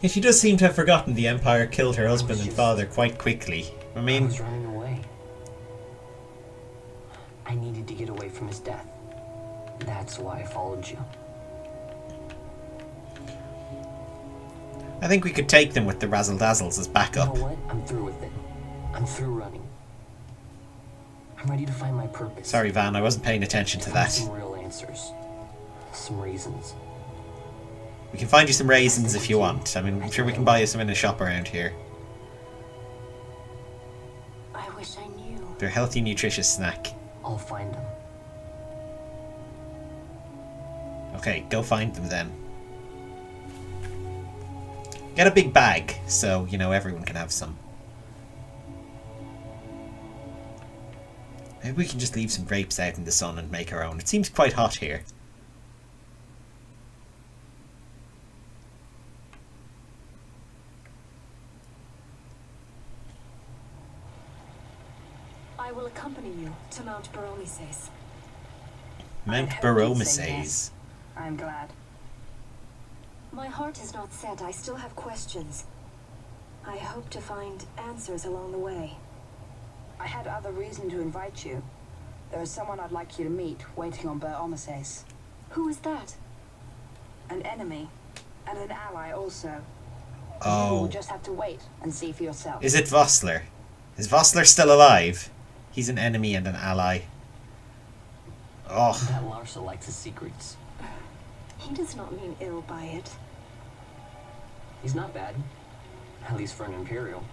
Yeah, she does seem to have forgotten the Empire killed her husband and father quite quickly. I I mean, was running away. I needed to get away from his death. That's why I followed you. I think we could take them with the razzle dazzles as You backup. know what? I'm through with it. I'm through running. I'm ready to find my purpose. Sorry, Van, I wasn't paying attention to Find that. some real answers. Some reasons. We can find you some raisins if you want. I mean, I'm sure we can buy you some in a shop around here. I wish I knew. They're a healthy, nutritious snack. I'll find them. Okay, go find them then. Get a big bag, so, you know, everyone can have some. Maybe we can just leave some grapes out in the sun and make our own. It seems quite hot here. I will accompany you to Mount Baromises. Mount I hoped you'd say Baromises. yes. I'm glad. My heart is not set. I still have questions. I hope to find answers along the way. I had other reason to invite you. There is someone I'd like you to meet waiting on Ber Omases. Who is that? An enemy. And an ally also. You Oh, will just have to wait and see for yourself. is it Vossler? Is Vossler still alive? He's an enemy and an ally. Oh, That Larsa likes his secrets. He does not mean ill by it. He's not bad. At least for an Imperial.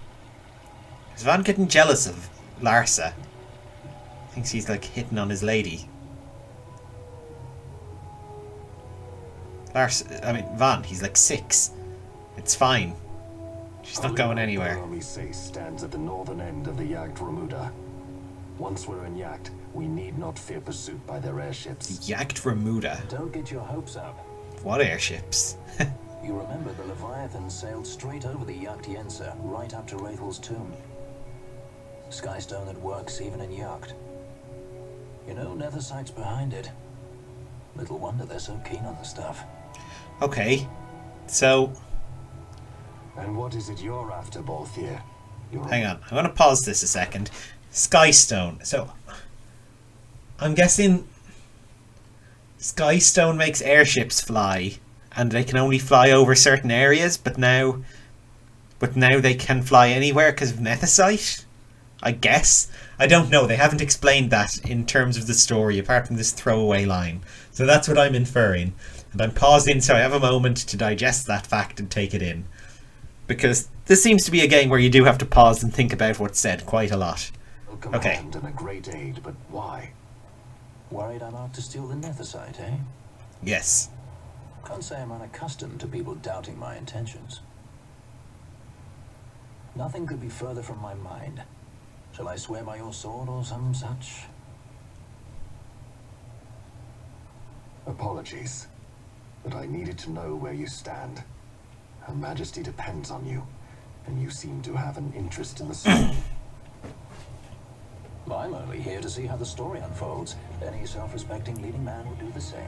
is Van getting jealous of Larsa? Thinks he's like hitting on his lady. Van, he's like 6. It's fine. She's not going anywhere. Baromises stands at the northern end of the Jagd Remuda. Once we're in Yacht, we need not fear pursuit by their airships. Yacht Remuda. Don't get your hopes up. What airships? You remember the Leviathan sailed straight over the Yacht Yensa, right up to Wraithel's tomb. Skystone that works even in Yacht. You know, Nethersight's behind it. Little wonder they're so keen on the stuff. Okay, so... And what is it you're after, Balthier? Hang on, I'm going to pause this a second. Skystone. So, I'm guessing Skystone makes airships fly, and they can only fly over certain areas, but now they can fly anywhere because of Nethicite? I guess. I don't know. They haven't explained that in terms of the story, apart from this throwaway line. So that's what I'm inferring. And I'm pausing so I have a moment to digest that fact and take it in. Because this seems to be a game where you do have to pause and think about what's said quite a lot. Okay. And a great aid, but why? Worried I'm out to steal the Nethicite, eh? Yes. Can't say I'm unaccustomed to people doubting my intentions. Nothing could be further from my mind. Shall I swear by your sword or some such? Apologies, but I needed to know where you stand. Her Majesty depends on you, and you seem to have an interest in the sword. I'm only here to see how the story unfolds. Any self-respecting leading man will do the same.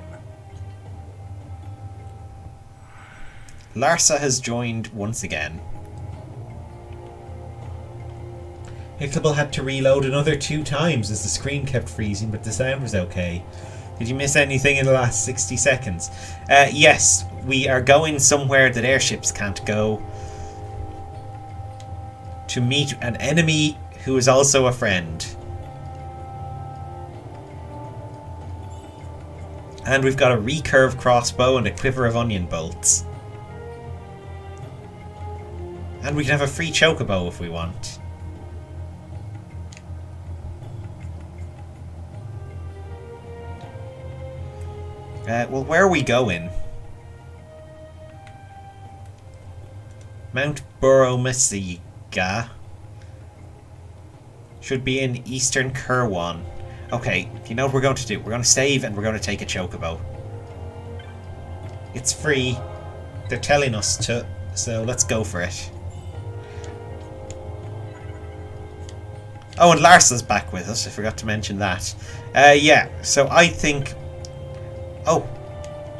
Larsa has joined once again. Icklable had to reload another 2 times as the screen kept freezing, but the sound was okay. Did you miss anything in the last 60 seconds? Yes, we are going somewhere that airships can't go. To meet an enemy who is also a friend. And we've got a recurve crossbow and a quiver of onion bolts. And we can have a free chocobo if we want. Well, where are we going? Mount Buromasiga. Should be in Eastern Kirwan. Okay, you know what we're going to do? We're going to save and we're going to take a chocobo. It's free. They're telling us to, so let's go for it. Oh, and Larsa's back with us. I forgot to mention that. Yeah, so I think... Oh,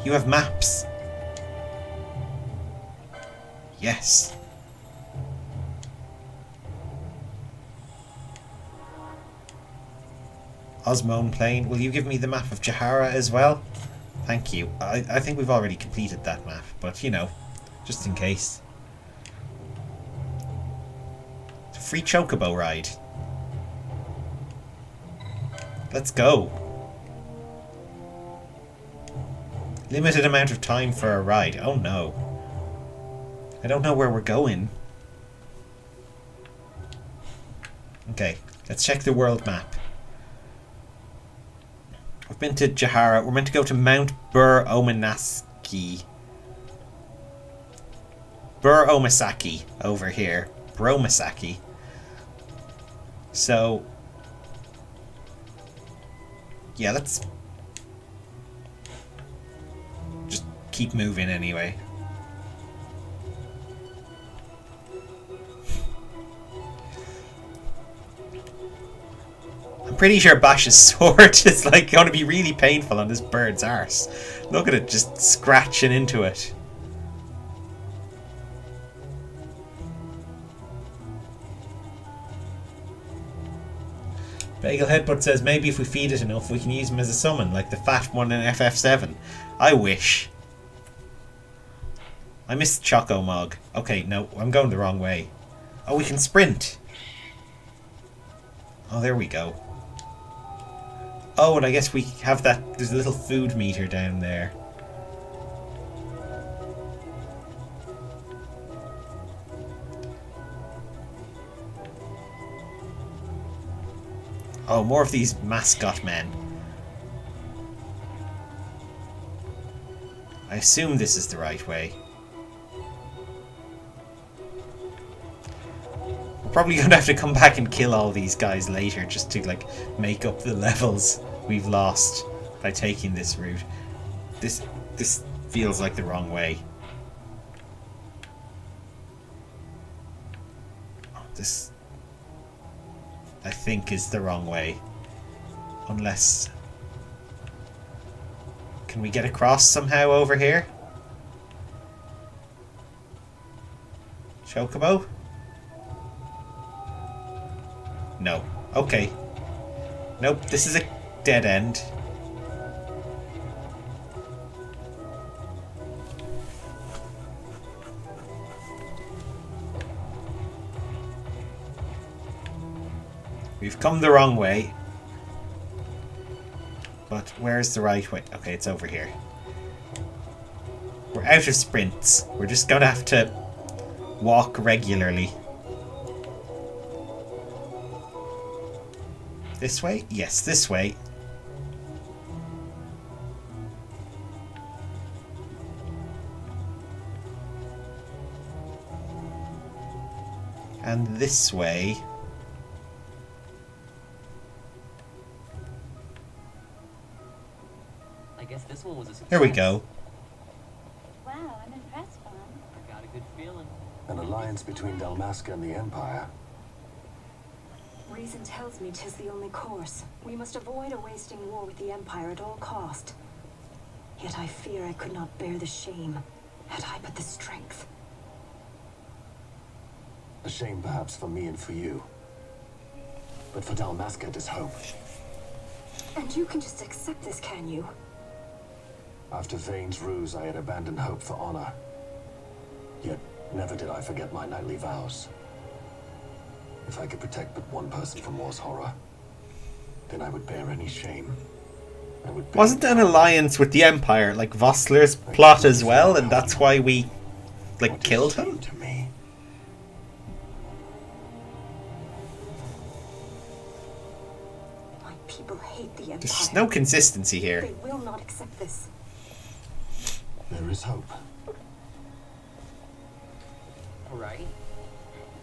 you have maps. Yes. Osmone Plain. Will you give me the map of Jahara as well? Thank you. I think we've already completed that map, but you know, just in case. It's a free chocobo ride. Let's go. Limited amount of time for a ride. Oh no. I don't know where we're going. Okay, let's check the world map. We've been to Jahara. We're meant to go to Mount Bur-Omasaki. Bur-Omasaki over here. Bur-Omasaki. So... yeah, let's... just keep moving anyway. I'm pretty sure Bash's sword is like going to be really painful on this bird's arse. Look at it just scratching into it. Bagel Headbutt says maybe if we feed it enough we can use him as a summon, like the fat one in FF7. I wish. I missed Choco Mog. Okay, no, I'm going the wrong way. Oh, we can sprint. Oh, there we go. Oh, and I guess we have that, there's a little food meter down there. Oh, more of these mascot men. I assume this is the right way. Probably gonna have to come back and kill all these guys later just to like make up the levels we've lost by taking this route. This feels like the wrong way. This, I think, is the wrong way. Unless... Can we get across somehow over here? Chocobo? No. Okay. Nope, this is a dead end. We've come the wrong way. But where's the right way? Okay, it's over here. We're out of sprints. We're just gonna have to walk regularly. This way? Yes, this way. And this way. I guess this one was a success. Here we go. Wow, I'm impressed, Vaughn. I got a good feeling. An alliance between Dalmasca and the Empire. Reason tells me 'tis the only course. We must avoid a wasting war with the Empire at all cost. Yet I fear I could not bear the shame, had I but the strength. A shame perhaps for me and for you. But for Dalmasca it is hope. And you can just accept this, can you? After Vane's ruse, I had abandoned hope for honor. Yet never did I forget my knightly vows. If I could protect but one person from war's horror, then I would bear any shame. I would bear Wasn't an alliance with the Empire like Vossler's plot as well, and that's why we like what killed is shame him? to me. My people hate the Empire. There's no consistency here. They will not accept this. There is hope. Right?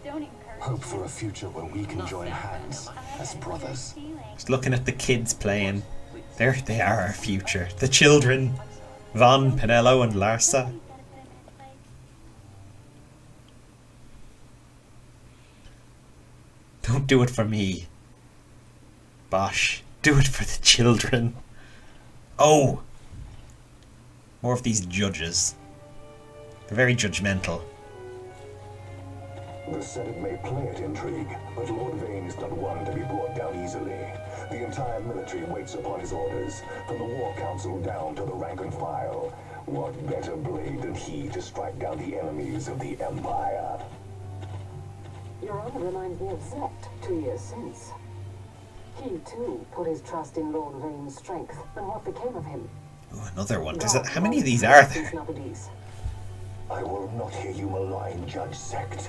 Don't encourage Hope for a future where we can join hands as brothers. Just looking at the kids playing. There they are, our future. The children. Von, Penello, and Larsa. Don't do it for me. Bosh. Do it for the children. Oh! More of these judges. They're very judgmental. The Senate may play at intrigue, but Lord Vane is not one to be brought down easily. The entire military waits upon his orders, from the War Council down to the rank and file. What better blade than he to strike down the enemies of the Empire? Your Honor reminds me of Zect 2 years since. He, too, put his trust in Lord Vane's strength, and what became of him? Ooh, another one. How many of these are there? I will not hear you malign Judge Zect.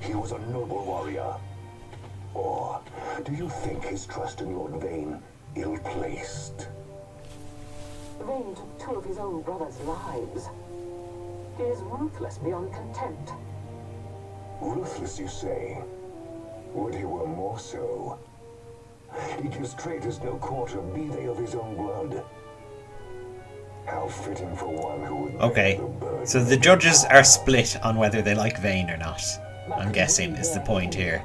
He was a noble warrior. Or do you think his trust in Lord Vane ill-placed? Vane took 2 of his own brothers' lives. He is ruthless beyond contempt. Ruthless, you say? Would he were more so? He gives traitors no quarter, be they of his own blood. How fitting for one who would Okay, so the judges are split on whether they like Vane or not. I'm guessing is the point here.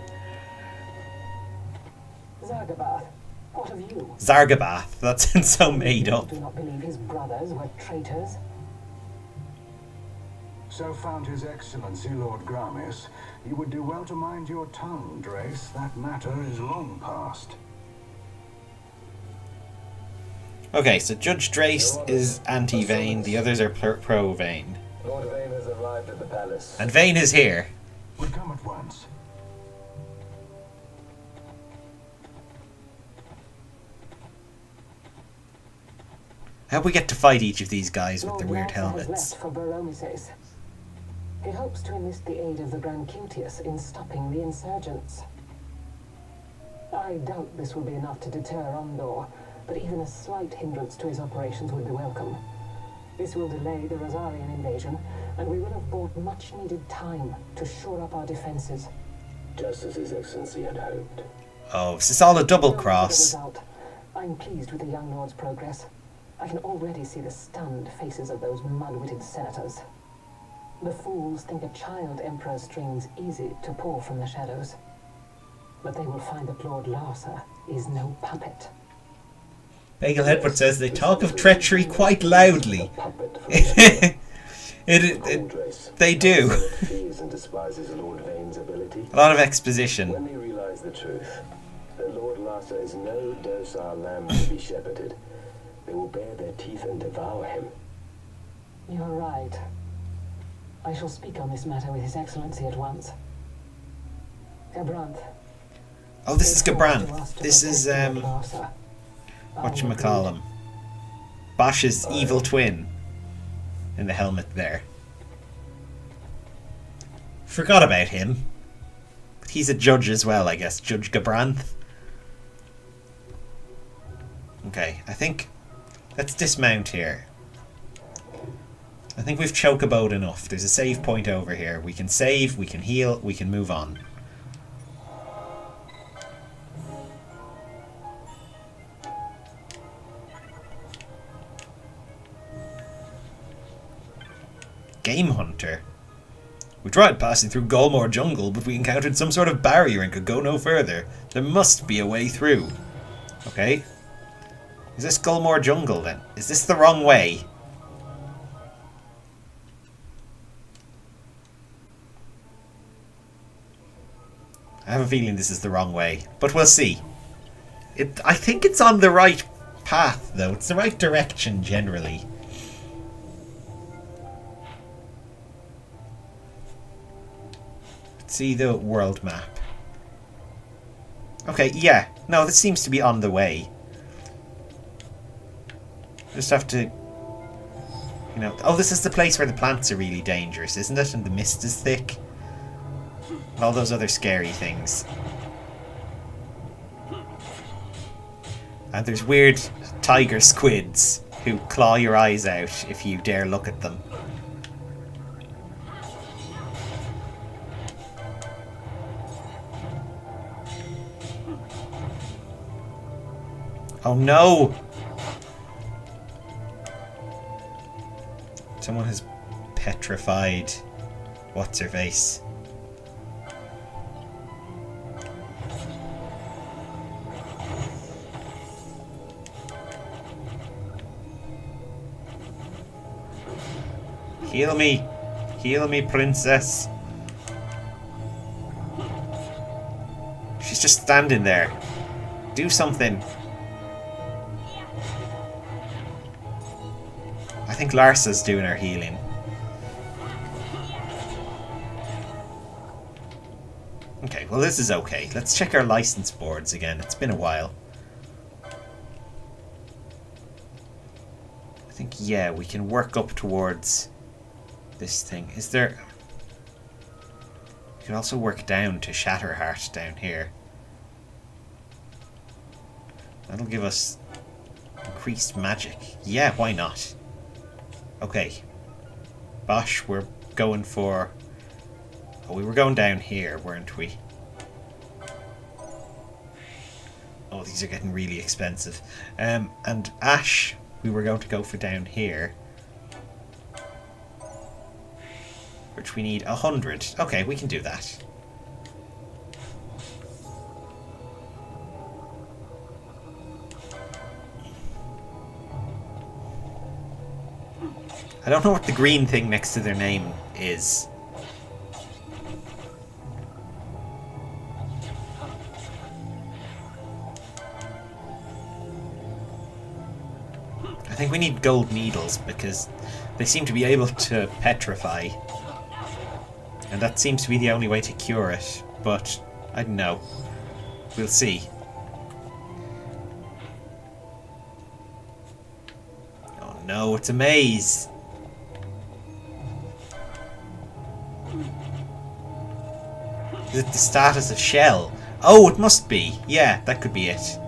Zargabath, what of you? Zargabath, that sounds so made up. Do not believe his brothers were traitors. So found His Excellency Lord Gramis. You would do well to mind your tongue, Drace. That matter is long past. Okay, so Judge Drace is anti-Vane, the others are pro-Vane. Lord Vane has arrived at the palace. And Vane is here. We come at once. How we get to fight each of these guys with Lord their weird Larsa helmets? has left for Baromises. He hopes to enlist the aid of the Grand Cutius in stopping the insurgents. I doubt this will be enough to deter Ondor, but even a slight hindrance to his operations would be welcome. This will delay the Rosarian invasion, and we will have bought much-needed time to shore up our defenses. just as His Excellency had hoped. Oh, is this all a double As a cross? result, I'm pleased with the young lord's progress. I can already see the stunned faces of those mud-witted senators. The fools think a child emperor's strings easy to pull from the shadows. But they will find that Lord Larsa is no puppet. Bagel Headbutt says they talk of treachery quite loudly. They do. Fears and despises Lord Vane's ability. A lot of exposition. When they realize the truth, that Lord Larsa is no docile lamb to be shepherded, they will bare their teeth and devour him. You're right. I shall speak on this matter with His Excellency at once. Gabranth. Oh, this is Gabranth. This is, whatchamacallem. Bosch's evil twin. In the helmet there. Forgot about him. But he's a judge as well, I guess. Judge Gabranth. Okay, I think... Let's dismount here. I think we've chocoboed enough. There's a save point over here. We can save, we can heal, we can move on. Game Hunter. We tried passing through Golmore Jungle, but we encountered some sort of barrier and could go no further. There must be a way through. Okay. Is this Golmore Jungle then? Is this the wrong way? I have a feeling this is the wrong way, but we'll see. I think it's on the right path, though. It's the right direction, generally. Let's see the world map. Okay, yeah. No, this seems to be on the way. Just have to... You know... Oh, this is the place where the plants are really dangerous, isn't it? And the mist is thick. And all those other scary things. And there's weird tiger squids who claw your eyes out if you dare look at them. Oh no! Someone has petrified what's-her-face. Heal me! Heal me, princess! She's just standing there. Do something! I think Larsa's doing her healing. Okay, well this is okay. Let's check our license boards again. It's been a while. I think, yeah, we can work up towards this thing. Is there... You can also work down to Shatterheart down here. That'll give us increased magic. Yeah, why not? Okay. Bosch, we're going for... Oh, we were going down here, weren't we? Oh, these are getting really expensive. And Ash, we were going to go for down here. Which we need 100. Okay, we can do that. I don't know what the green thing next to their name is. I think we need gold needles because they seem to be able to petrify. And that seems to be the only way to cure it. But, I don't know. We'll see. Oh no, it's a maze! Is it the status of Shell? Oh, it must be. Yeah, that could be it.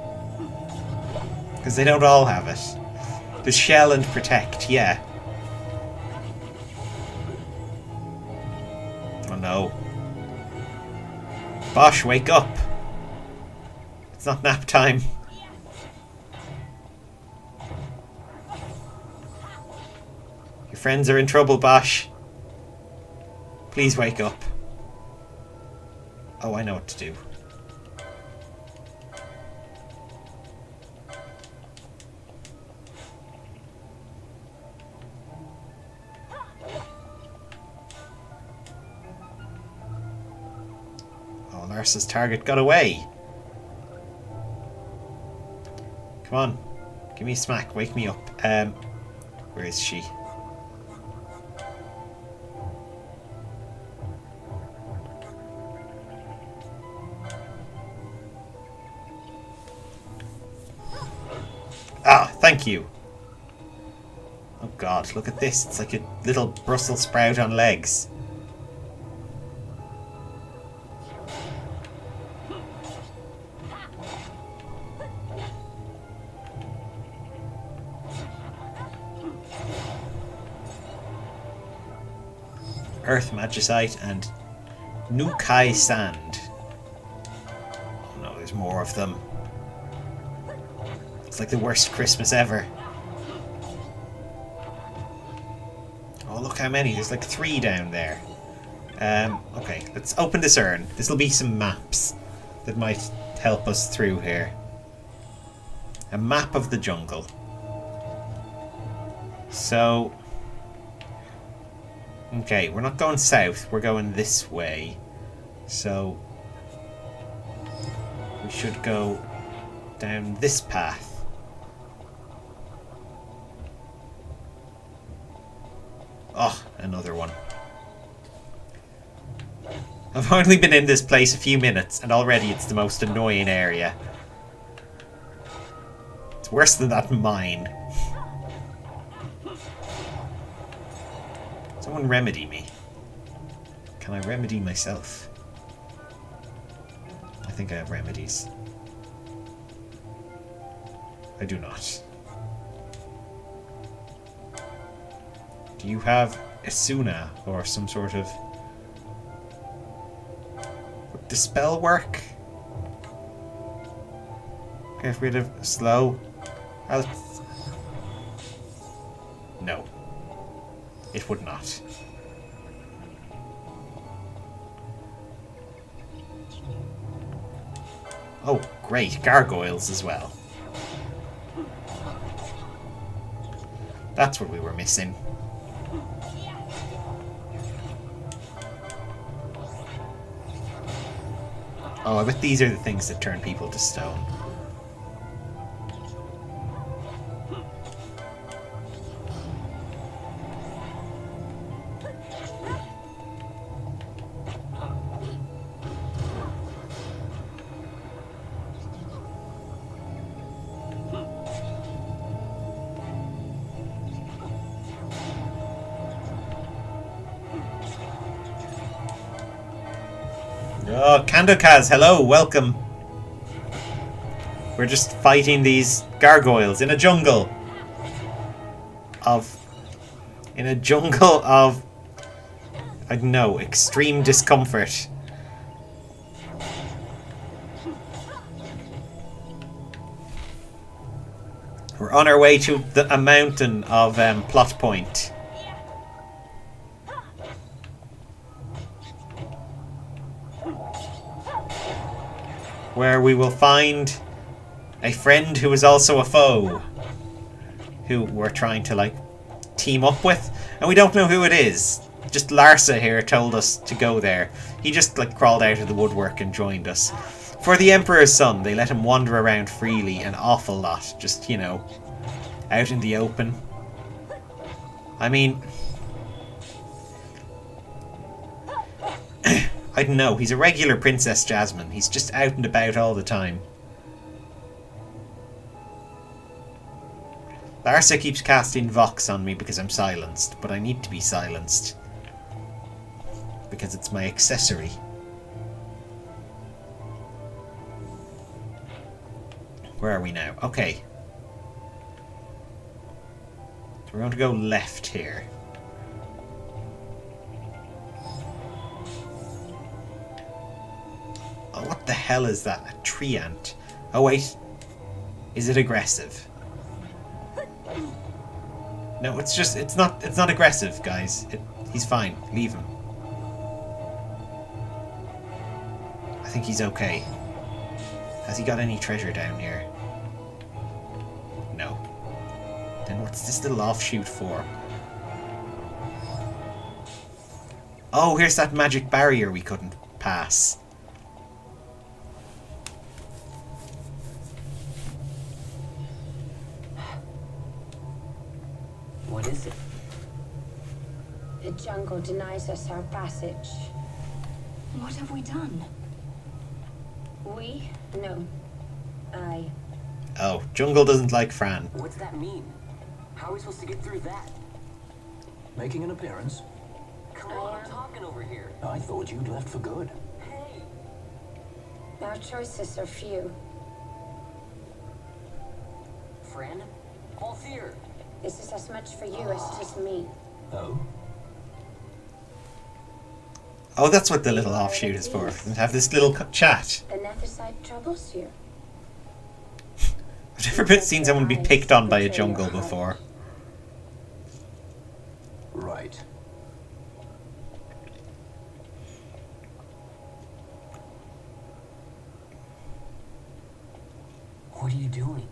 Because they don't all have it. There's Shell and Protect, yeah. Oh no. Bosch, wake up! It's not nap time. Your friends are in trouble, Bosch. Please wake up. Oh, I know what to do. Oh, Larsa's target got away. Come on. Give me a smack. Wake me up. Where is she? Ah, thank you. Oh god, look at this. It's like a little Brussels sprout on legs. Earth Magicite and Nukai Sand. Oh no, there's more of them. It's like the worst Christmas ever. Oh, look how many. There's like 3 down there. Okay, let's open this urn. This will be some maps that might help us through here. A map of the jungle. So... okay, we're not going south. We're going this way. So... we should go down this path. Oh, another one. I've only been in this place a few minutes and already it's the most annoying area. It's worse than that mine. Someone remedy me. Can I remedy myself? I think I have remedies. I do not. Do you have Isuna or some sort of... would the spell work? Get rid of slow. No. It would not. Oh, great. Gargoyles as well. That's what we were missing. Oh, I bet these are the things that turn people to stone. Oh, Kandokaz, hello, welcome. We're just fighting these gargoyles in a jungle of... I don't know, extreme discomfort. We're on our way to a mountain of plot point. Where we will find a friend who is also a foe, who we're trying to, like, team up with, and we don't know who it is. Just Larsa here told us to go there. He just, like, crawled out of the woodwork and joined us. For the Emperor's son, they let him wander around freely an awful lot, just, you know, out in the open. I mean... I don't know, he's a regular Princess Jasmine. He's just out and about all the time. Larsa keeps casting Vox on me because I'm silenced, but I need to be silenced. Because it's my accessory. Where are we now? Okay. So we're going to go left here. hell is that? A tree ant. Oh wait. Is it aggressive? No, it's not aggressive, guys. He's fine. Leave him. I think he's okay. Has he got any treasure down here? No. Then what's this little offshoot for? Oh, here's that magic barrier we couldn't pass. What is it? The jungle denies us our passage. What have we done? We? No. I. Oh, jungle doesn't like Fran. What's that mean? How are we supposed to get through that? Making an appearance? Come on, I'm talking over here. I thought you'd left for good. Hey! Our choices are few. Fran? Althea! This is as much for you as it is me. Oh? Oh, that's what the little offshoot is for. And have this little chat. The Nethersite troubles you. I've never seen someone be picked on by a jungle before. Right. What are you doing?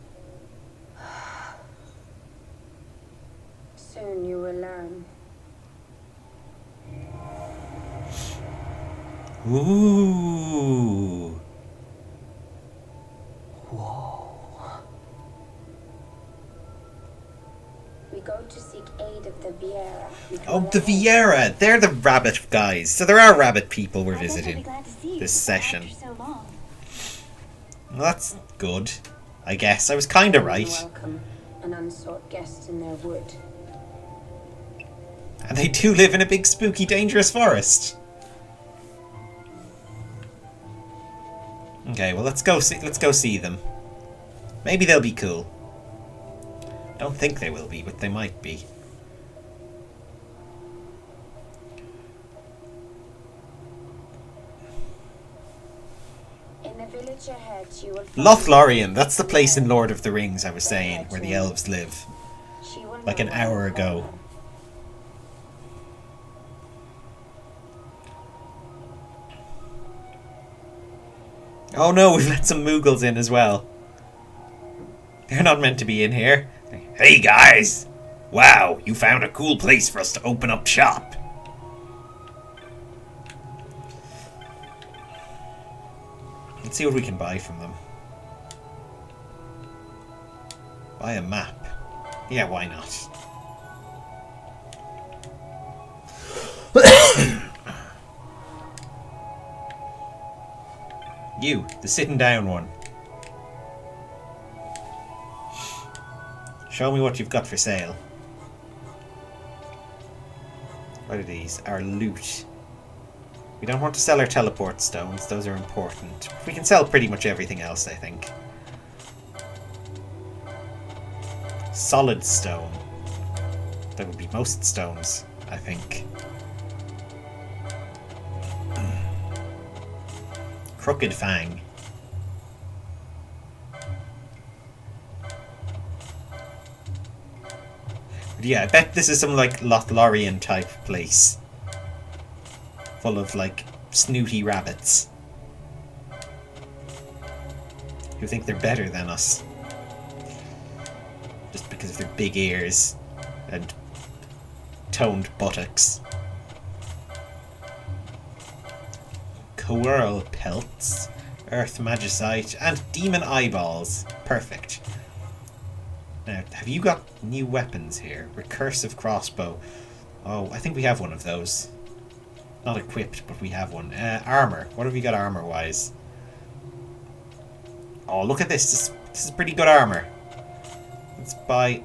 Soon you will learn. Ooh. Whoa. We go to seek aid of the Viera. Oh, the Viera! They're the rabbit guys. So there are rabbit people we're I guess I'll be visiting glad to see you this session. after so long. Well, that's good. I guess. I was kinda right. Welcome, an unsought guest in their wood. And they do live in a big, spooky, dangerous forest. Okay, well let's go see them. Maybe they'll be cool. Don't think they will be, but they might be. In the village ahead, you will find Lothlorien, that's the place in Lord of the Rings I was saying, where the elves live. She will Like an know hour where to ago. follow. Oh no, we've let some Moogles in as well. They're not meant to be in here. Hey guys! Wow, you found a cool place for us to open up shop. Let's see what we can buy from them. Buy a map. Yeah, why not? You, the sitting down one. Show me what you've got for sale. What are these? Our loot. We don't want to sell our teleport stones, those are important. We can sell pretty much everything else, I think. Solid stone. That would be most stones, I think. Crooked Fang. But yeah, I bet this is some like Lothlorien type place. Full of like snooty rabbits. Who think they're better than us. Just because of their big ears and toned buttocks. Coral pelts, earth magicite, and demon eyeballs. Perfect. Now, have you got new weapons here? Recursive crossbow. Oh, I think we have one of those. Not equipped, but we have one. Armor. What have we got armor-wise? Oh, look at this. This is pretty good armor. Let's buy...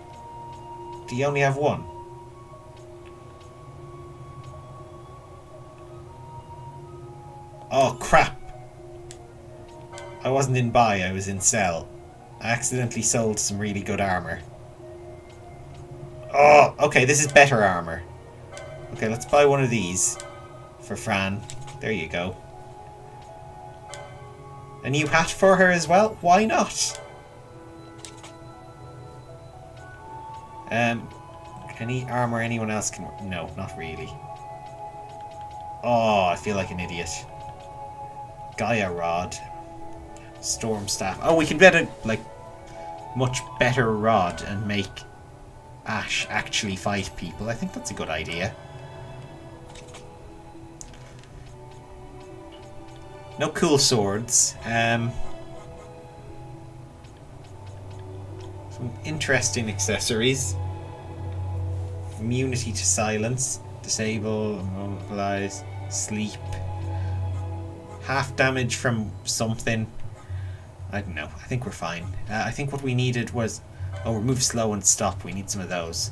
Do you only have one? Oh, crap. I wasn't in buy, I was in sell. I accidentally sold some really good armor. Oh, okay, this is better armor. Okay, let's buy one of these for Fran. There you go. A new hat for her as well? Why not? Any armor anyone else can... No, not really. Oh, I feel like an idiot. Gaia Rod. Storm Staff. Oh, we can get a, like, much better rod and make Ash actually fight people. I think that's a good idea. No cool swords. Some interesting accessories. Immunity to silence. Disable, immobilize, sleep. Half damage from something. I don't know. I think we're fine. I think what we needed was... Oh, remove slow and stop. We need some of those.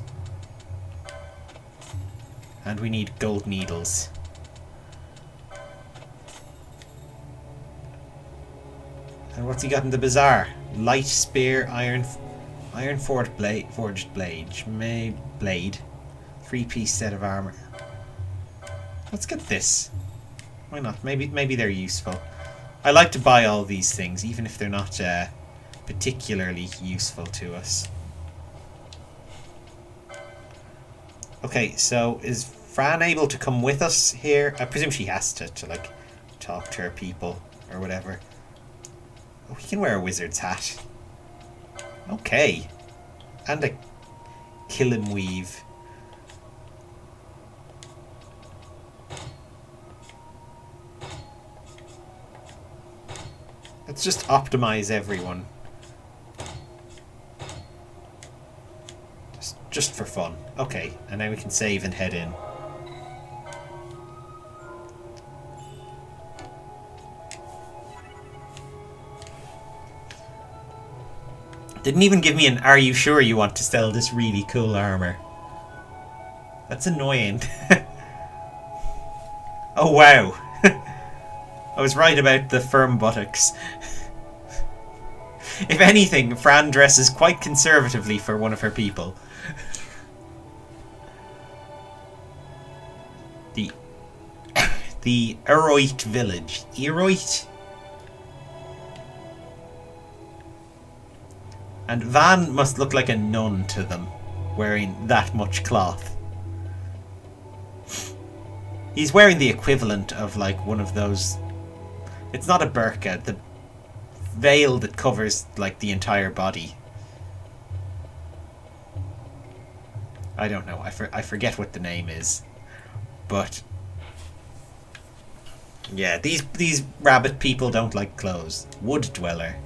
And we need gold needles. And what's he got in the bazaar? Light spear, iron forged blade, blade, 3-piece set of armor. Let's get this. Why not? Maybe they're useful. I like to buy all these things, even if they're not particularly useful to us. Okay, so is Fran able to come with us here? I presume she has to like talk to her people or whatever. Oh, he can wear a wizard's hat. Okay. And a kill and weave. Let's just optimize everyone. Just for fun. Okay, and now we can save and head in. Didn't even give me an "Are you sure you want to sell this really cool armor?" That's annoying. Oh wow. I was right about the firm buttocks. If anything, Fran dresses quite conservatively for one of her people. The Eroit village. Eroit? And Van must look like a nun to them, wearing that much cloth. He's wearing the equivalent of like one of those... It's not a burqa, the veil that covers like the entire body. I don't know, I forget what the name is. But... yeah, these rabbit people don't like clothes. Wood dweller.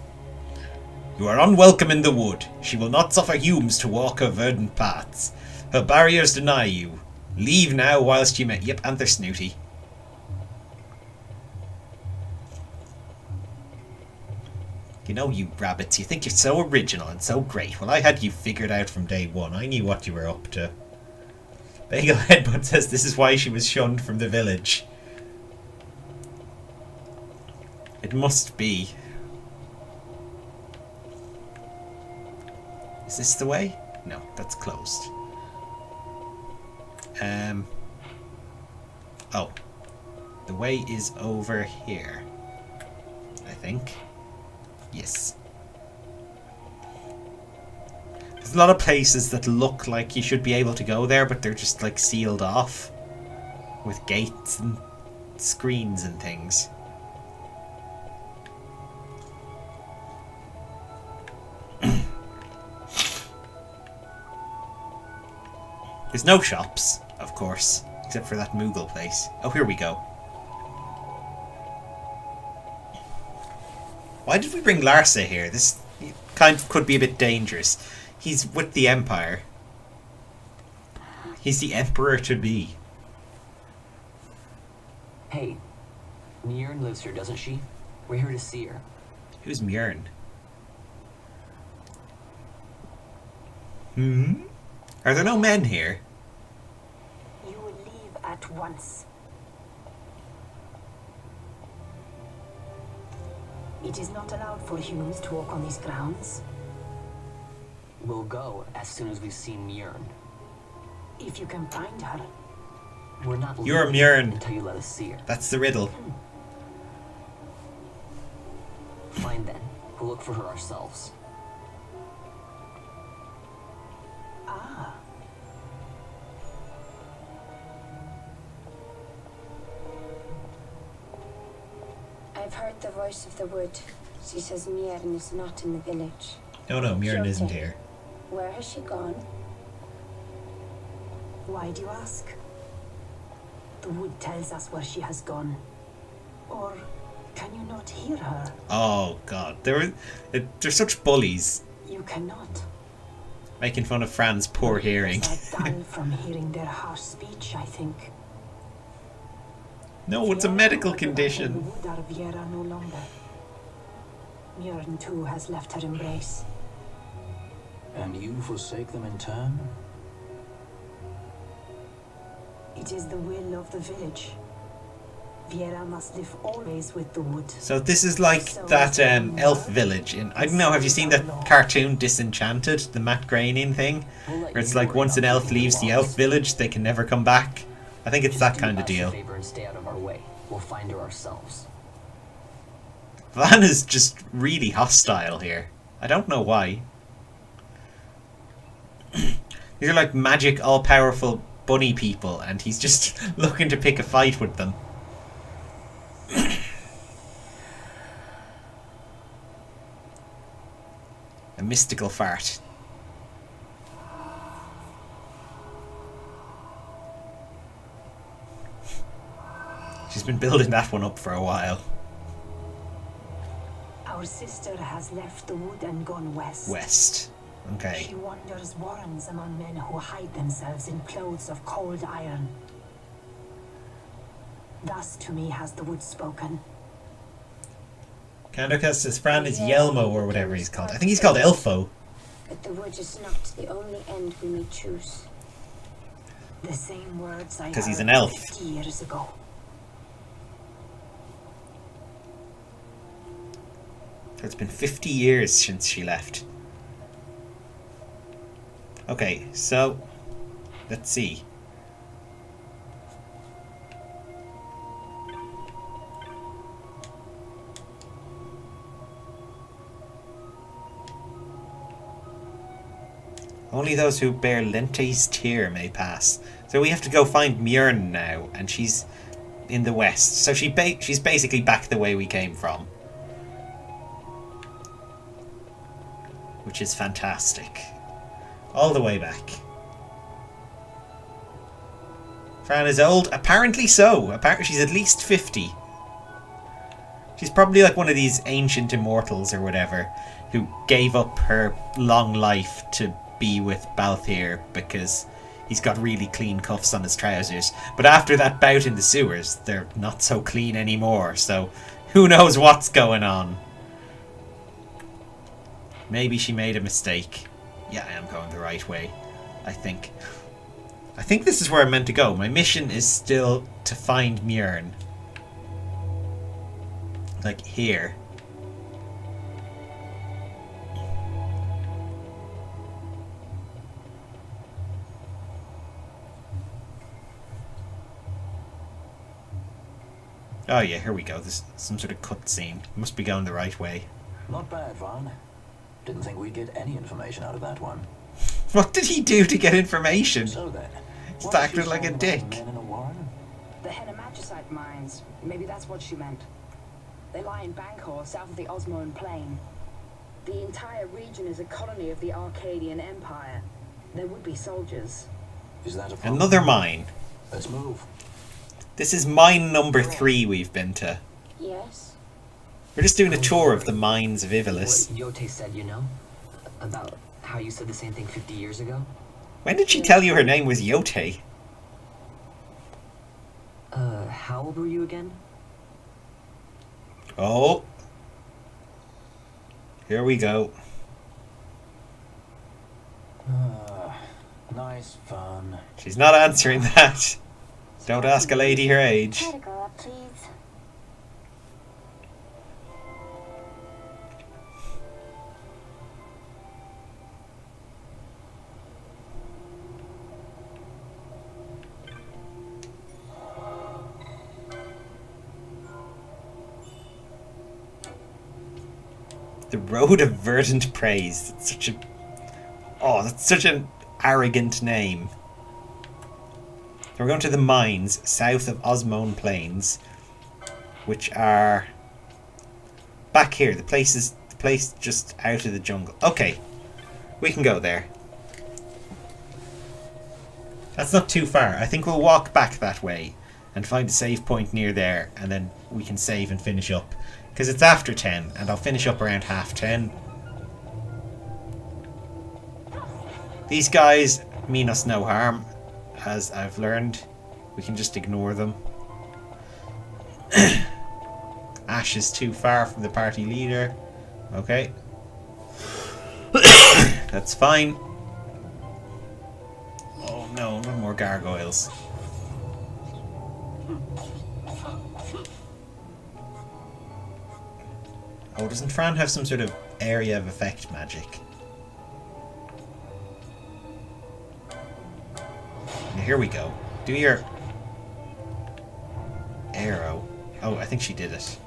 You are unwelcome in the wood. She will not suffer humans to walk her verdant paths. Her barriers deny you. Leave now whilst you may. Yep, and they're snooty. You know, you rabbits, you think you're so original and so great. Well, I had you figured out from day one. I knew what you were up to. Bagel Headbutt says this is why she was shunned from the village. It must be. Is this the way? No, that's closed. Oh. The way is over here. I think. Yes. There's a lot of places that look like you should be able to go there, but they're just like sealed off. With gates and screens and things. There's no shops, of course, except for that Moogle place. Oh, here we go. Why did we bring Larsa here? This kind of could be a bit dangerous. He's with the Empire. He's the Emperor to be. Hey, Mjorn lives here, doesn't she? We're here to see her. Who's Mjorn? Are there no men here? You will leave at once. It is not allowed for humans to walk on these grounds. We'll go as soon as we've seen Mjorn. If you can find her. We're not You're leaving Mjorn. until you let us see her. That's the riddle. Fine then. We'll look for her ourselves. Ah. I've heard the voice of the wood. She says Mjern is not in the village. No, Mjorn Jote. isn't here. Where has she gone? Why do you ask? The wood tells us where she has gone. Or can you not hear her? Oh god, they're such bullies, You cannot. making fun of Fran's poor hearing. Are dull from hearing their harsh speech, I think. No, it's a medical condition. The wood are Viera no longer. Mjorn too has left her embrace. And you forsake them in turn? It is the will of the village. Viera must live always with the wood. So this is like that elf village in, I don't know, have you seen that cartoon Disenchanted, the Matt Groening thing? Where it's like once an elf leaves the elf village, they can never come back. I think it's that kind of deal. Favor and stay out of our way. We'll find her ourselves. Van is just really hostile here. I don't know why. These are like magic, all-powerful bunny people, and he's just looking to pick a fight with them. A mystical fart. She's been building that one up for a while. Our sister has left the wood and gone west. West. Okay. She wanders warrens among men who hide themselves in clothes of cold iron. Thus to me has the wood spoken. Candokas says Fran is Yelmo or whatever he's called. I think he's called Elfo. But the wood is not the only end we may choose. The same words I 'Cause he's heard an elf. 50 years ago. It's been 50 years since she left. Okay, so let's see. Only those who bear Lente's tear may pass. So we have to go find Mjorn now, and she's in the west. So she's basically back the way we came from. Which is fantastic. All the way back. Fran is old? Apparently so. Apparently she's at least 50. She's probably like one of these ancient immortals or whatever who gave up her long life to be with Balthier because he's got really clean cuffs on his trousers. But after that bout in the sewers, they're not so clean anymore. So who knows what's going on. Maybe she made a mistake. Yeah, I am going the right way, I think. I think this is where I'm meant to go. My mission is still to find Mjorn. Like here. Oh yeah, here we go. There's some sort of cutscene. Must be going the right way. Not bad, Van. Didn't think we'd get any information out of that one. What did he do to get information? So then, He's acted like a dick. Men in a warren? The Hennemagicite mines. Maybe that's what she meant. They lie in Bangor, south of the Osmoan Plain. The entire region is a colony of the Arcadian Empire. There would be soldiers. Is that a problem? Another mine. Let's move. This is mine number 3 we've been to. Yes. We're just doing a tour of the mines of Ivilis. What Yote said, you know? About how you said the same thing 50 years ago? When did she tell you her name was Yote? How old were you again? Oh. Here we go. Nice fun. She's not answering that. Don't ask a lady her age. Try to go up, please. The Road of Verdant Praise. That's such a... Oh, that's such an arrogant name. We're going to the mines south of Osmone Plains, which are back here. The place just out of the jungle. Okay, we can go there. That's not too far. I think we'll walk back that way and find a save point near there, and then we can save and finish up. Because it's after 10, and I'll finish up around 10:30. These guys mean us no harm, as I've learned. We can just ignore them. Ash is too far from the party leader. Okay. That's fine. Oh no, no more gargoyles. Oh, doesn't Fran have some sort of area of effect magic? Now here we go. Do your arrow. Oh, I think she did it.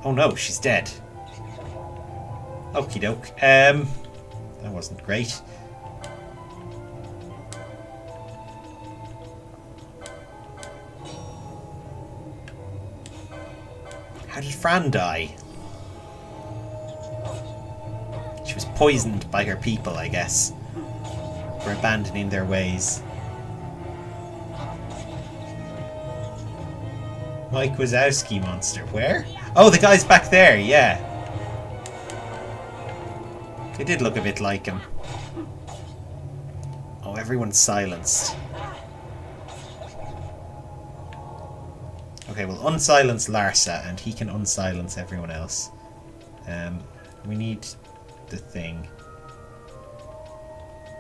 Oh no, she's dead. Okie doke. That wasn't great. How did Fran die? She was poisoned by her people, I guess, for abandoning their ways. Mike Wazowski monster. Where? Oh, the guy's back there, yeah. They did look a bit like him. Oh, everyone's silenced. Okay, we'll unsilence Larsa, and he can unsilence everyone else. We need the thing.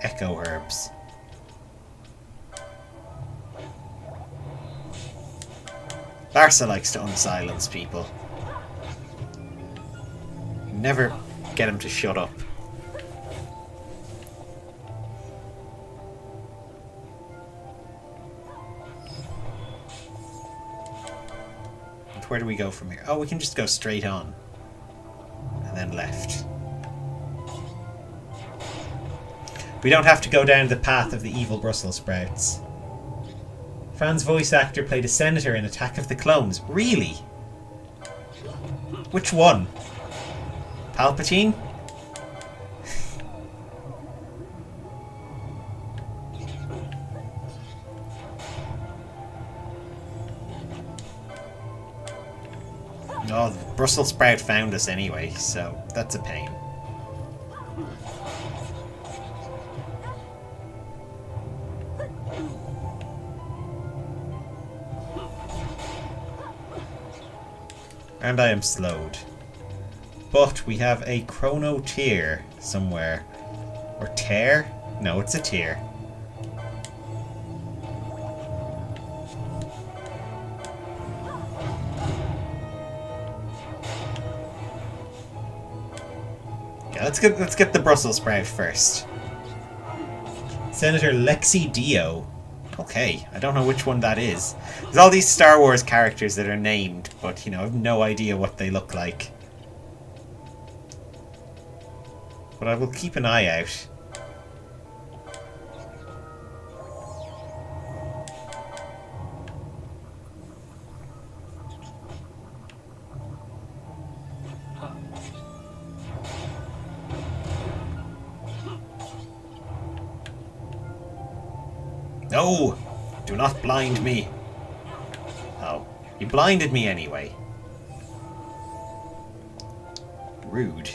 Echo herbs. Larsa likes to unsilence people. Never get him to shut up. Where do we go from here? Oh, we can just go straight on. And then left. We don't have to go down the path of the evil Brussels sprouts. Fran's voice actor played a senator in Attack of the Clones. Really? Which one? Palpatine? Oh, the Brussels sprout found us anyway, so that's a pain. And I am slowed. But we have a chrono tier somewhere. Or tear? No, it's a tier. Let's get the Brussels sprout first. Senator Lexi Dio. Okay, I don't know which one that is. There's all these Star Wars characters that are named, but, you know, I have no idea what they look like. But I will keep an eye out. No! Do not blind me. Oh, you blinded me anyway. Rude.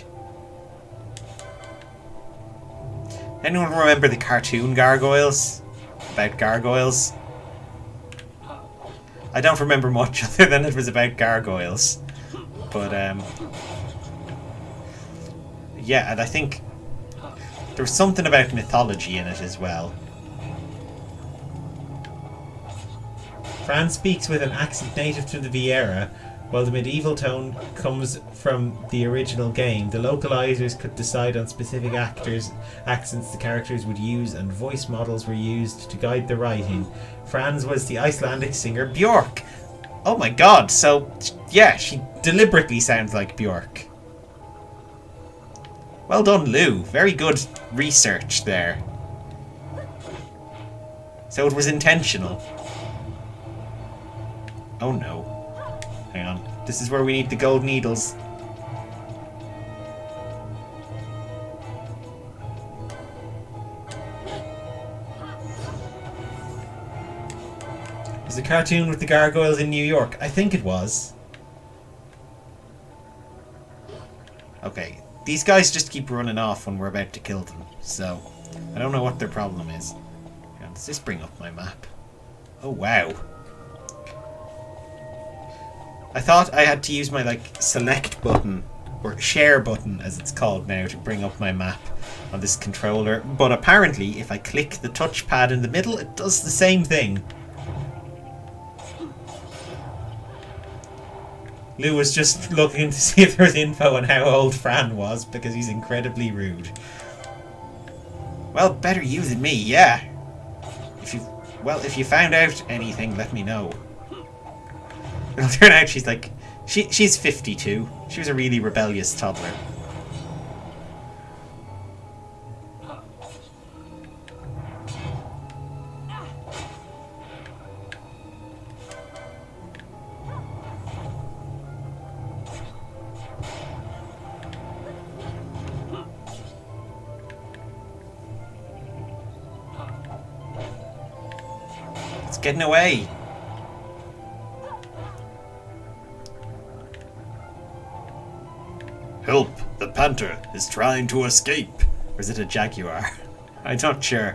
Anyone remember the cartoon gargoyles? About gargoyles? I don't remember much other than it was about gargoyles. But, yeah, and I think there was something about mythology in it as well. Fran speaks with an accent native to the Viera, while the medieval tone comes from the original game. The localizers could decide on specific accents the characters would use, and voice models were used to guide the writing. Fran's was the Icelandic singer Björk. Oh my god, so yeah, she deliberately sounds like Bjork. Well done, Lou. Very good research there. So it was intentional. Oh no. Hang on. This is where we need the gold needles. Was the cartoon with the gargoyles in New York? I think it was. Okay. These guys just keep running off when we're about to kill them. So, I don't know what their problem is. Does this bring up my map? Oh wow. I thought I had to use my like select button or share button as it's called now to bring up my map on this controller, but apparently if I click the touchpad in the middle it does the same thing. Lou was just looking to see if there was info on how old Fran was because he's incredibly rude. Well, better you than me, yeah. If you found out anything, let me know. It'll turn out she's like... She's 52. She was a really rebellious toddler. It's getting away. Help! The panther is trying to escape. Or is it a jaguar? I'm not sure.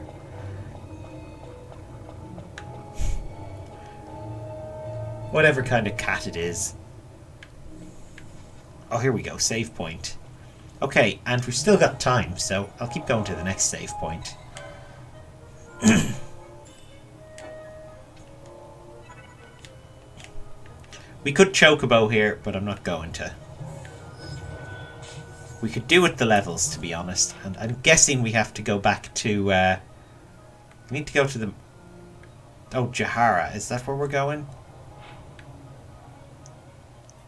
Whatever kind of cat it is. Oh, here we go. Save point. Okay, and we've still got time, so I'll keep going to the next save point. We could chocobo here, but I'm not going to. We could do with the levels, to be honest. And I'm guessing we have to go back to... we need to go to the... Oh, Jahara. Is that where we're going?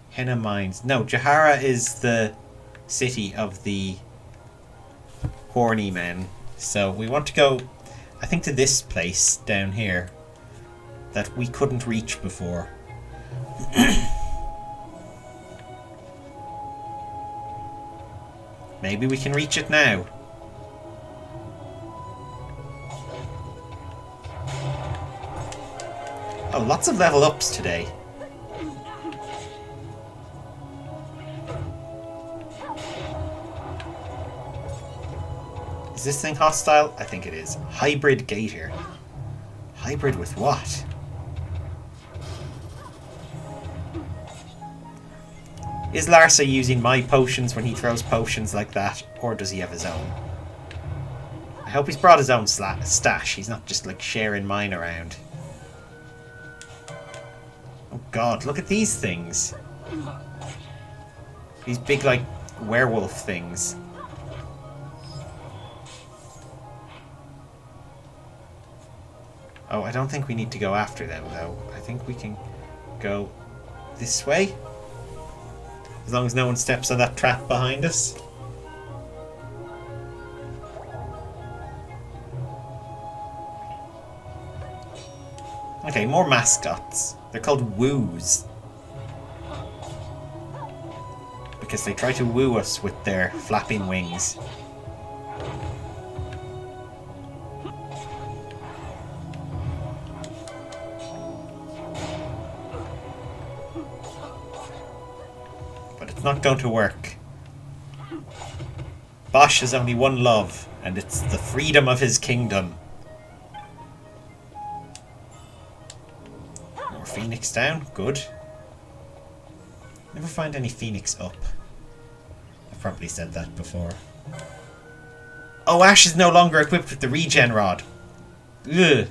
Henna Mines. No, Jahara is the city of the horny men. So we want to go, I think, to this place down here that we couldn't reach before. Maybe we can reach it now. Oh, lots of level ups today. Is this thing hostile? I think it is. Hybrid gator. Hybrid with what? Is Larsa using my potions when he throws potions like that? Or does he have his own? I hope he's brought his own stash. He's not just like sharing mine around. Oh god, look at these things. These big like werewolf things. Oh, I don't think we need to go after them though. I think we can go this way. As long as no one steps on that trap behind us. Okay, more mascots. They're called woos. Because they try to woo us with their flapping wings. Not going to work. Bosch has only one love, and it's the freedom of his kingdom. More Phoenix down, good. Never find any Phoenix up. I've probably said that before. Oh, Ash is no longer equipped with the regen rod. Ugh.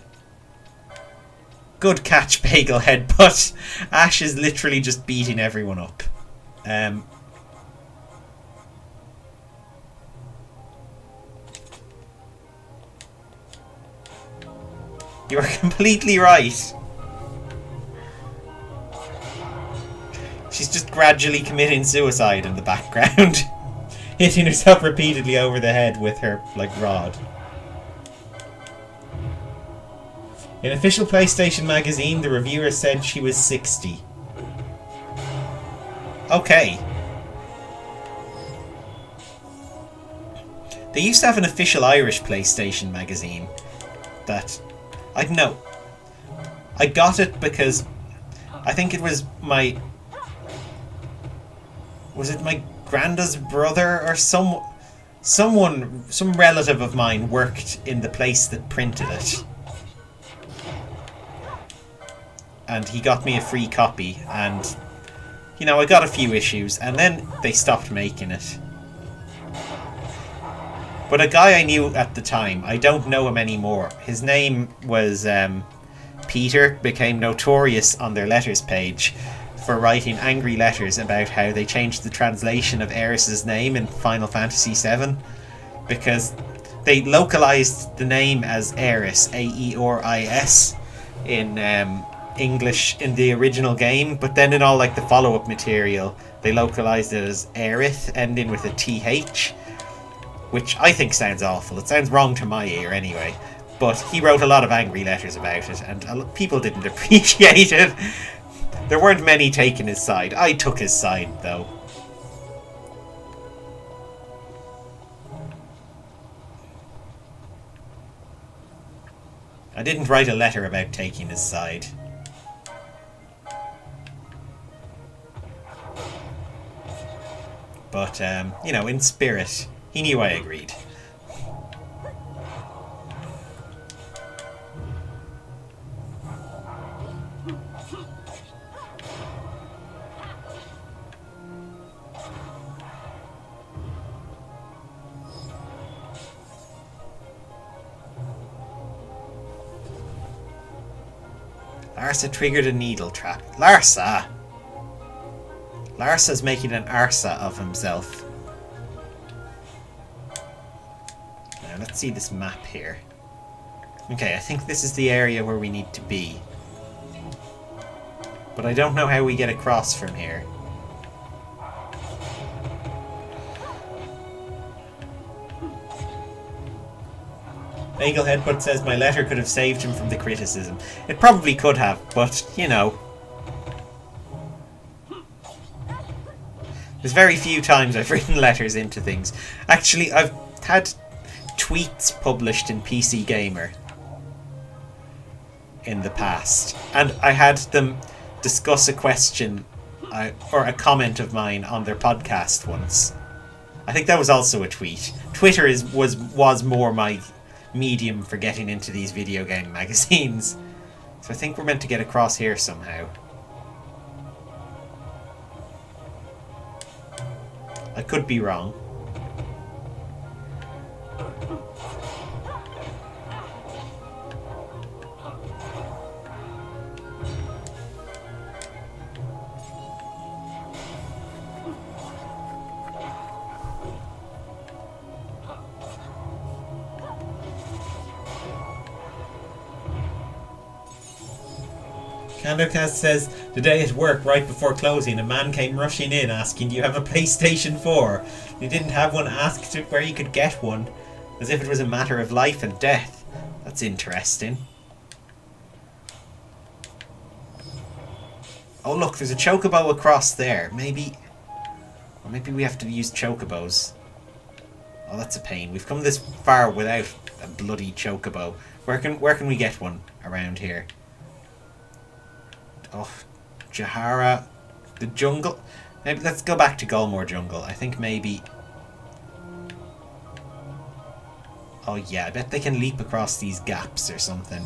Good catch, Bagelhead, but Ash is literally just beating everyone up. You are completely right. gradually committing suicide in the background. Hitting herself repeatedly over the head with her, like, rod. In official PlayStation magazine, the reviewer said she was 60. Okay. They used to have an official Irish PlayStation magazine that... I don't know. I got it because I think it was my... Was it my granda's brother or some relative of mine worked in the place that printed it. And he got me a free copy, and, you know, I got a few issues, and then they stopped making it. But a guy I knew at the time, I don't know him anymore. His name was Peter, became notorious on their letters page for writing angry letters about how they changed the translation of Aeris's name in Final Fantasy VII, because they localized the name as Aeris, Aeoris, in English in the original game, but then in all like the follow-up material they localized it as Aerith, ending with a TH, which I think sounds awful. It sounds wrong to my ear anyway, but he wrote a lot of angry letters about it, and people didn't appreciate it. There weren't many taking his side. I took his side, though. I didn't write a letter about taking his side. But, you know, in spirit, he knew I agreed. Larsa triggered a needle trap. Larsa! Larsa's making an arsa of himself. Now let's see this map here. Okay, I think this is the area where we need to be. But I don't know how we get across from here. Bagel Headbutt says my letter could have saved him from the criticism. It probably could have, but, you know. There's very few times I've written letters into things. Actually, I've had tweets published in PC Gamer in the past, and I had them discuss a question or a comment of mine on their podcast once. I think that was also a tweet. Twitter was more my medium for getting into these video game magazines. So I think we're meant to get across here somehow. I could be wrong. Candlecast says, today at work, right before closing, a man came rushing in asking, do you have a PlayStation 4? You didn't have one, asked where you could get one, as if it was a matter of life and death. That's interesting. Oh look, there's a chocobo across there. Maybe we have to use chocobos. Oh, that's a pain. We've come this far without a bloody chocobo. Where can we get one around here? Oh, Jahara, the jungle. Maybe let's go back to Gulmore Jungle. I think maybe. Oh yeah, I bet they can leap across these gaps or something.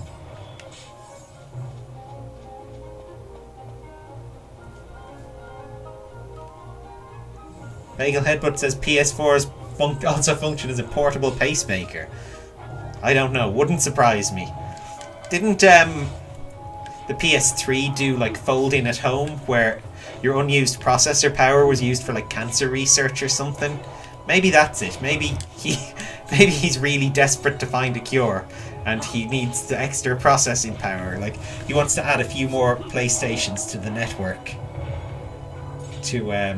Bagel Headbutt says PS4's also function as a portable pacemaker. I don't know. Wouldn't surprise me. Didn't the PS3 do like folding at home, where your unused processor power was used for like cancer research or something? Maybe that's it. Maybe he's really desperate to find a cure, and he needs the extra processing power. Like he wants to add a few more PlayStations to the network to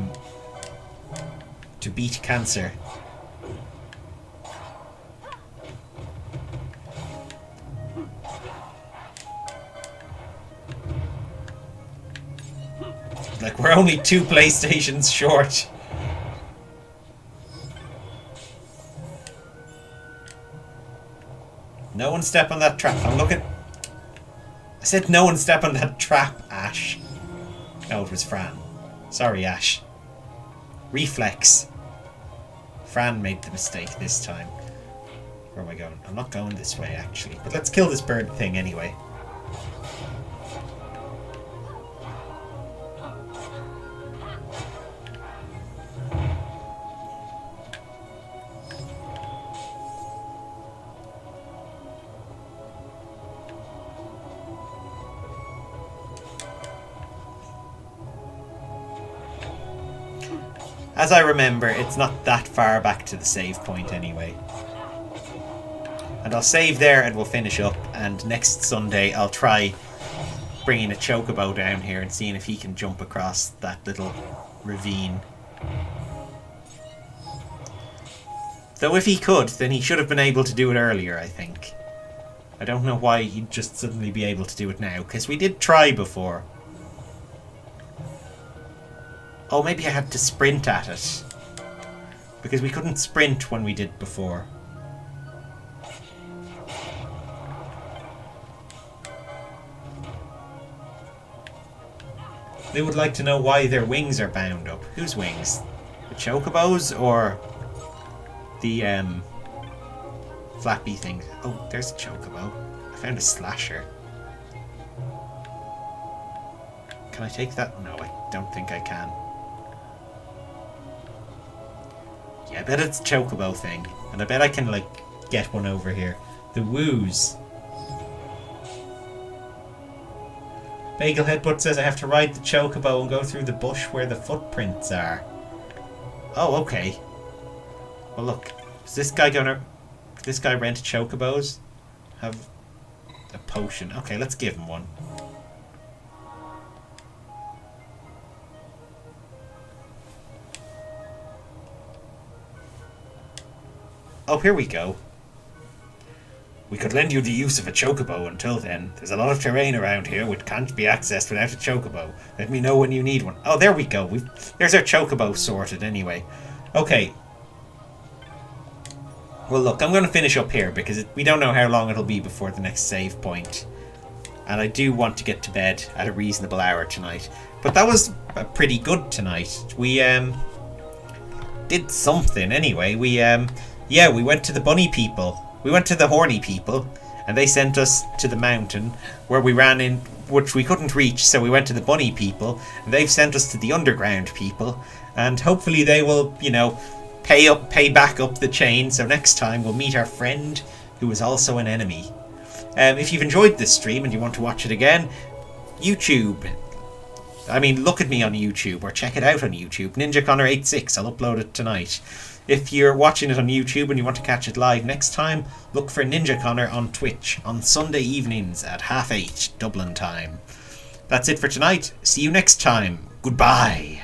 beat cancer. Like, we're only 2 PlayStations short. No one step on that trap. I'm looking. I said no one step on that trap, Ash. No, it was Fran. Sorry, Ash. Reflex. Fran made the mistake this time. Where am I going? I'm not going this way, actually. But let's kill this bird thing anyway. As I remember, it's not that far back to the save point anyway. And I'll save there and we'll finish up. And next Sunday I'll try bringing a chocobo down here and seeing if he can jump across that little ravine. Though if he could, then he should have been able to do it earlier, I think. I don't know why he'd just suddenly be able to do it now, because we did try before. Oh, maybe I had to sprint at it. Because we couldn't sprint when we did before. They would like to know why their wings are bound up. Whose wings? The chocobos or the flappy thing? Oh, there's a chocobo. I found a slasher. Can I take that? No, I don't think I can. Yeah, I bet it's a chocobo thing. And I bet I can, like, get one over here. The woos. Bagel Headbutt says I have to ride the chocobo and go through the bush where the footprints are. Oh, okay. Well, look. Is this guy gonna... Does this guy rent chocobos? Have a potion. Okay, let's give him one. Oh, here we go. We could lend you the use of a chocobo until then. There's a lot of terrain around here which can't be accessed without a chocobo. Let me know when you need one. Oh, there we go. There's our chocobo sorted anyway. Okay. Well, look, I'm going to finish up here because we don't know how long it'll be before the next save point. And I do want to get to bed at a reasonable hour tonight. But that was pretty good tonight. We did something anyway. Yeah, we went to the bunny people. We went to the horny people, and they sent us to the mountain where we ran in, which we couldn't reach, so we went to the bunny people, and they've sent us to the underground people, and hopefully they will, you know, pay back up the chain, so next time we'll meet our friend who is also an enemy. If you've enjoyed this stream and you want to watch it again, YouTube. I mean, look at me on YouTube, or check it out on YouTube. NinjaConnor86, I'll upload it tonight. If you're watching it on YouTube and you want to catch it live next time, look for Ninja Connor on Twitch on Sunday evenings at 8:30 Dublin time. That's it for tonight. See you next time. Goodbye.